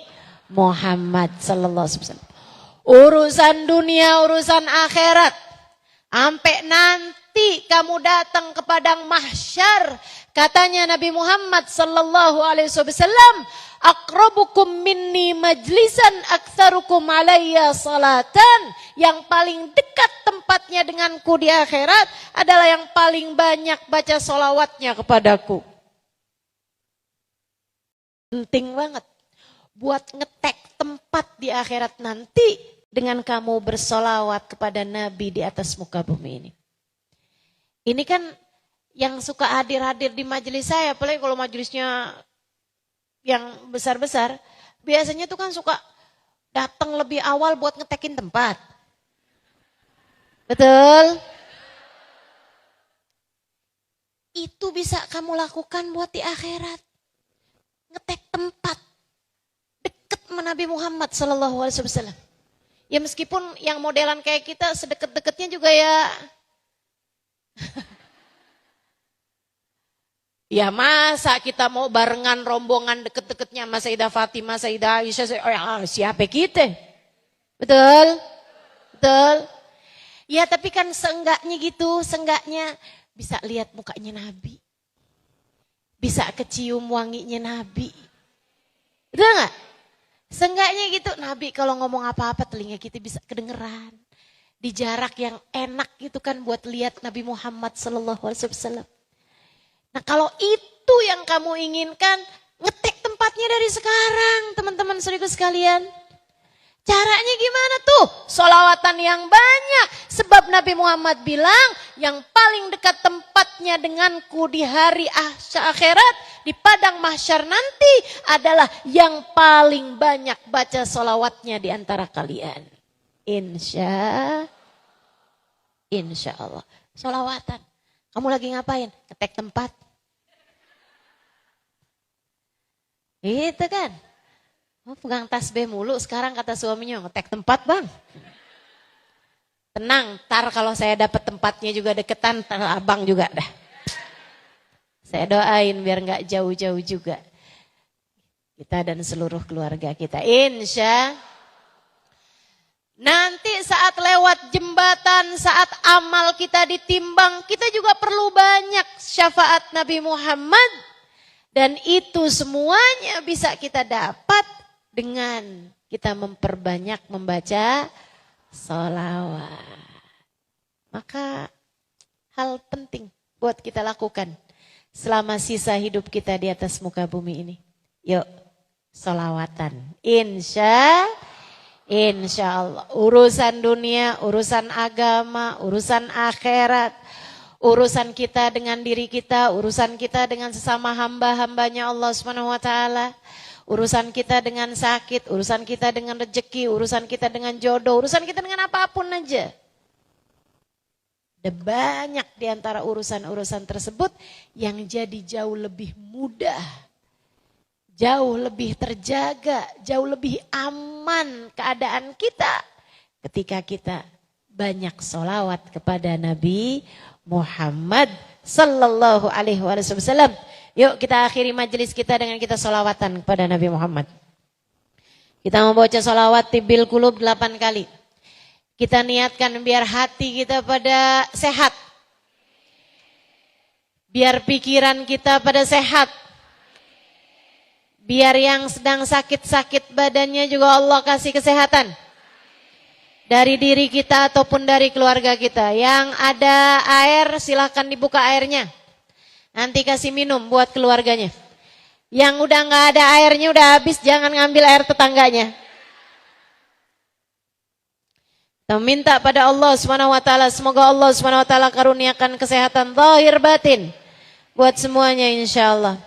Muhammad sallallahu alaihi wasallam. Urusan dunia, urusan akhirat. Sampai nanti kamu datang ke padang mahsyar. Katanya Nabi Muhammad sallallahu alaihi wasallam, aqrabukum minni majlisan aktsarukum alayya salatan. Yang paling dekat tempatnya denganku di akhirat adalah yang paling banyak baca solawatnya kepadaku. Penting banget buat ngetek tempat di akhirat nanti dengan kamu bersolawat kepada Nabi di atas muka bumi ini. Ini kan yang suka hadir-hadir di majelis saya, apalagi kalau majelisnya yang besar-besar, biasanya tuh kan suka datang lebih awal buat ngetekin tempat. Betul? Itu bisa kamu lakukan buat di akhirat. Ngetek tempat deket sama Nabi Muhammad sallallahu alaihi wasallam. Ya meskipun yang modelan kayak kita sedekat-dekatnya juga ya. Ya masa kita mau barengan rombongan deket-dekatnya sama Sayyidah Fatimah, Sayyidah Aisyah, siapa kita? Betul? Betul? Ya tapi kan seenggaknya gitu, seenggaknya bisa lihat mukanya Nabi. Bisa kecium wanginya Nabi. Betul gak? Seenggaknya gitu Nabi kalau ngomong apa-apa telinga kita bisa kedengeran. Di jarak yang enak gitu kan buat lihat Nabi Muhammad SAW. Nah kalau itu yang kamu inginkan, ngetek tempatnya dari sekarang teman-teman saudaraku sekalian. Caranya gimana tuh? Sholawatan yang banyak. Sebab Nabi Muhammad bilang yang paling dekat tempatnya denganku di hari akhirat, di padang mahsyar nanti adalah yang paling banyak baca sholawatnya di antara kalian. Insya Allah. Sholawatan. Kamu lagi ngapain? Ketek tempat. Itu kan. Oh, pegang tasbih mulu sekarang kata suaminya, ngetek tempat bang. Tenang, ntar kalau saya dapat tempatnya juga deketan, ntar abang juga dah. Saya doain biar gak jauh-jauh juga. Kita dan seluruh keluarga kita. Insya nanti saat lewat jembatan, saat amal kita ditimbang, kita juga perlu banyak syafaat Nabi Muhammad. Dan itu semuanya bisa kita dapat dengan kita memperbanyak membaca sholawat. Maka hal penting buat kita lakukan selama sisa hidup kita di atas muka bumi ini. Yuk, sholawatan. Insya Allah. Urusan dunia, urusan agama, urusan akhirat, urusan kita dengan diri kita, urusan kita dengan sesama hamba-hambanya Allah Subhanahu wa taala, urusan kita dengan sakit, urusan kita dengan rezeki, urusan kita dengan jodoh, urusan kita dengan apapun aja. Ada banyak di antara urusan-urusan tersebut yang jadi jauh lebih mudah, jauh lebih terjaga, jauh lebih aman keadaan kita ketika kita banyak sholawat kepada Nabi Muhammad sallallahu alaihi wasallam. Yuk kita akhiri majelis kita dengan kita sholawatan kepada Nabi Muhammad. Kita membaca sholawat tibil kulub 8 kali. Kita niatkan biar hati kita pada sehat. Biar pikiran kita pada sehat. Biar yang sedang sakit-sakit badannya juga Allah kasih kesehatan. Dari diri kita ataupun dari keluarga kita. Yang ada air silahkan dibuka airnya. Nanti kasih minum buat keluarganya. Yang udah gak ada airnya udah habis jangan ngambil air tetangganya. Kita minta pada Allah Subhanahu wa taala semoga Allah Subhanahu wa taala karuniakan kesehatan zahir batin buat semuanya insyaallah.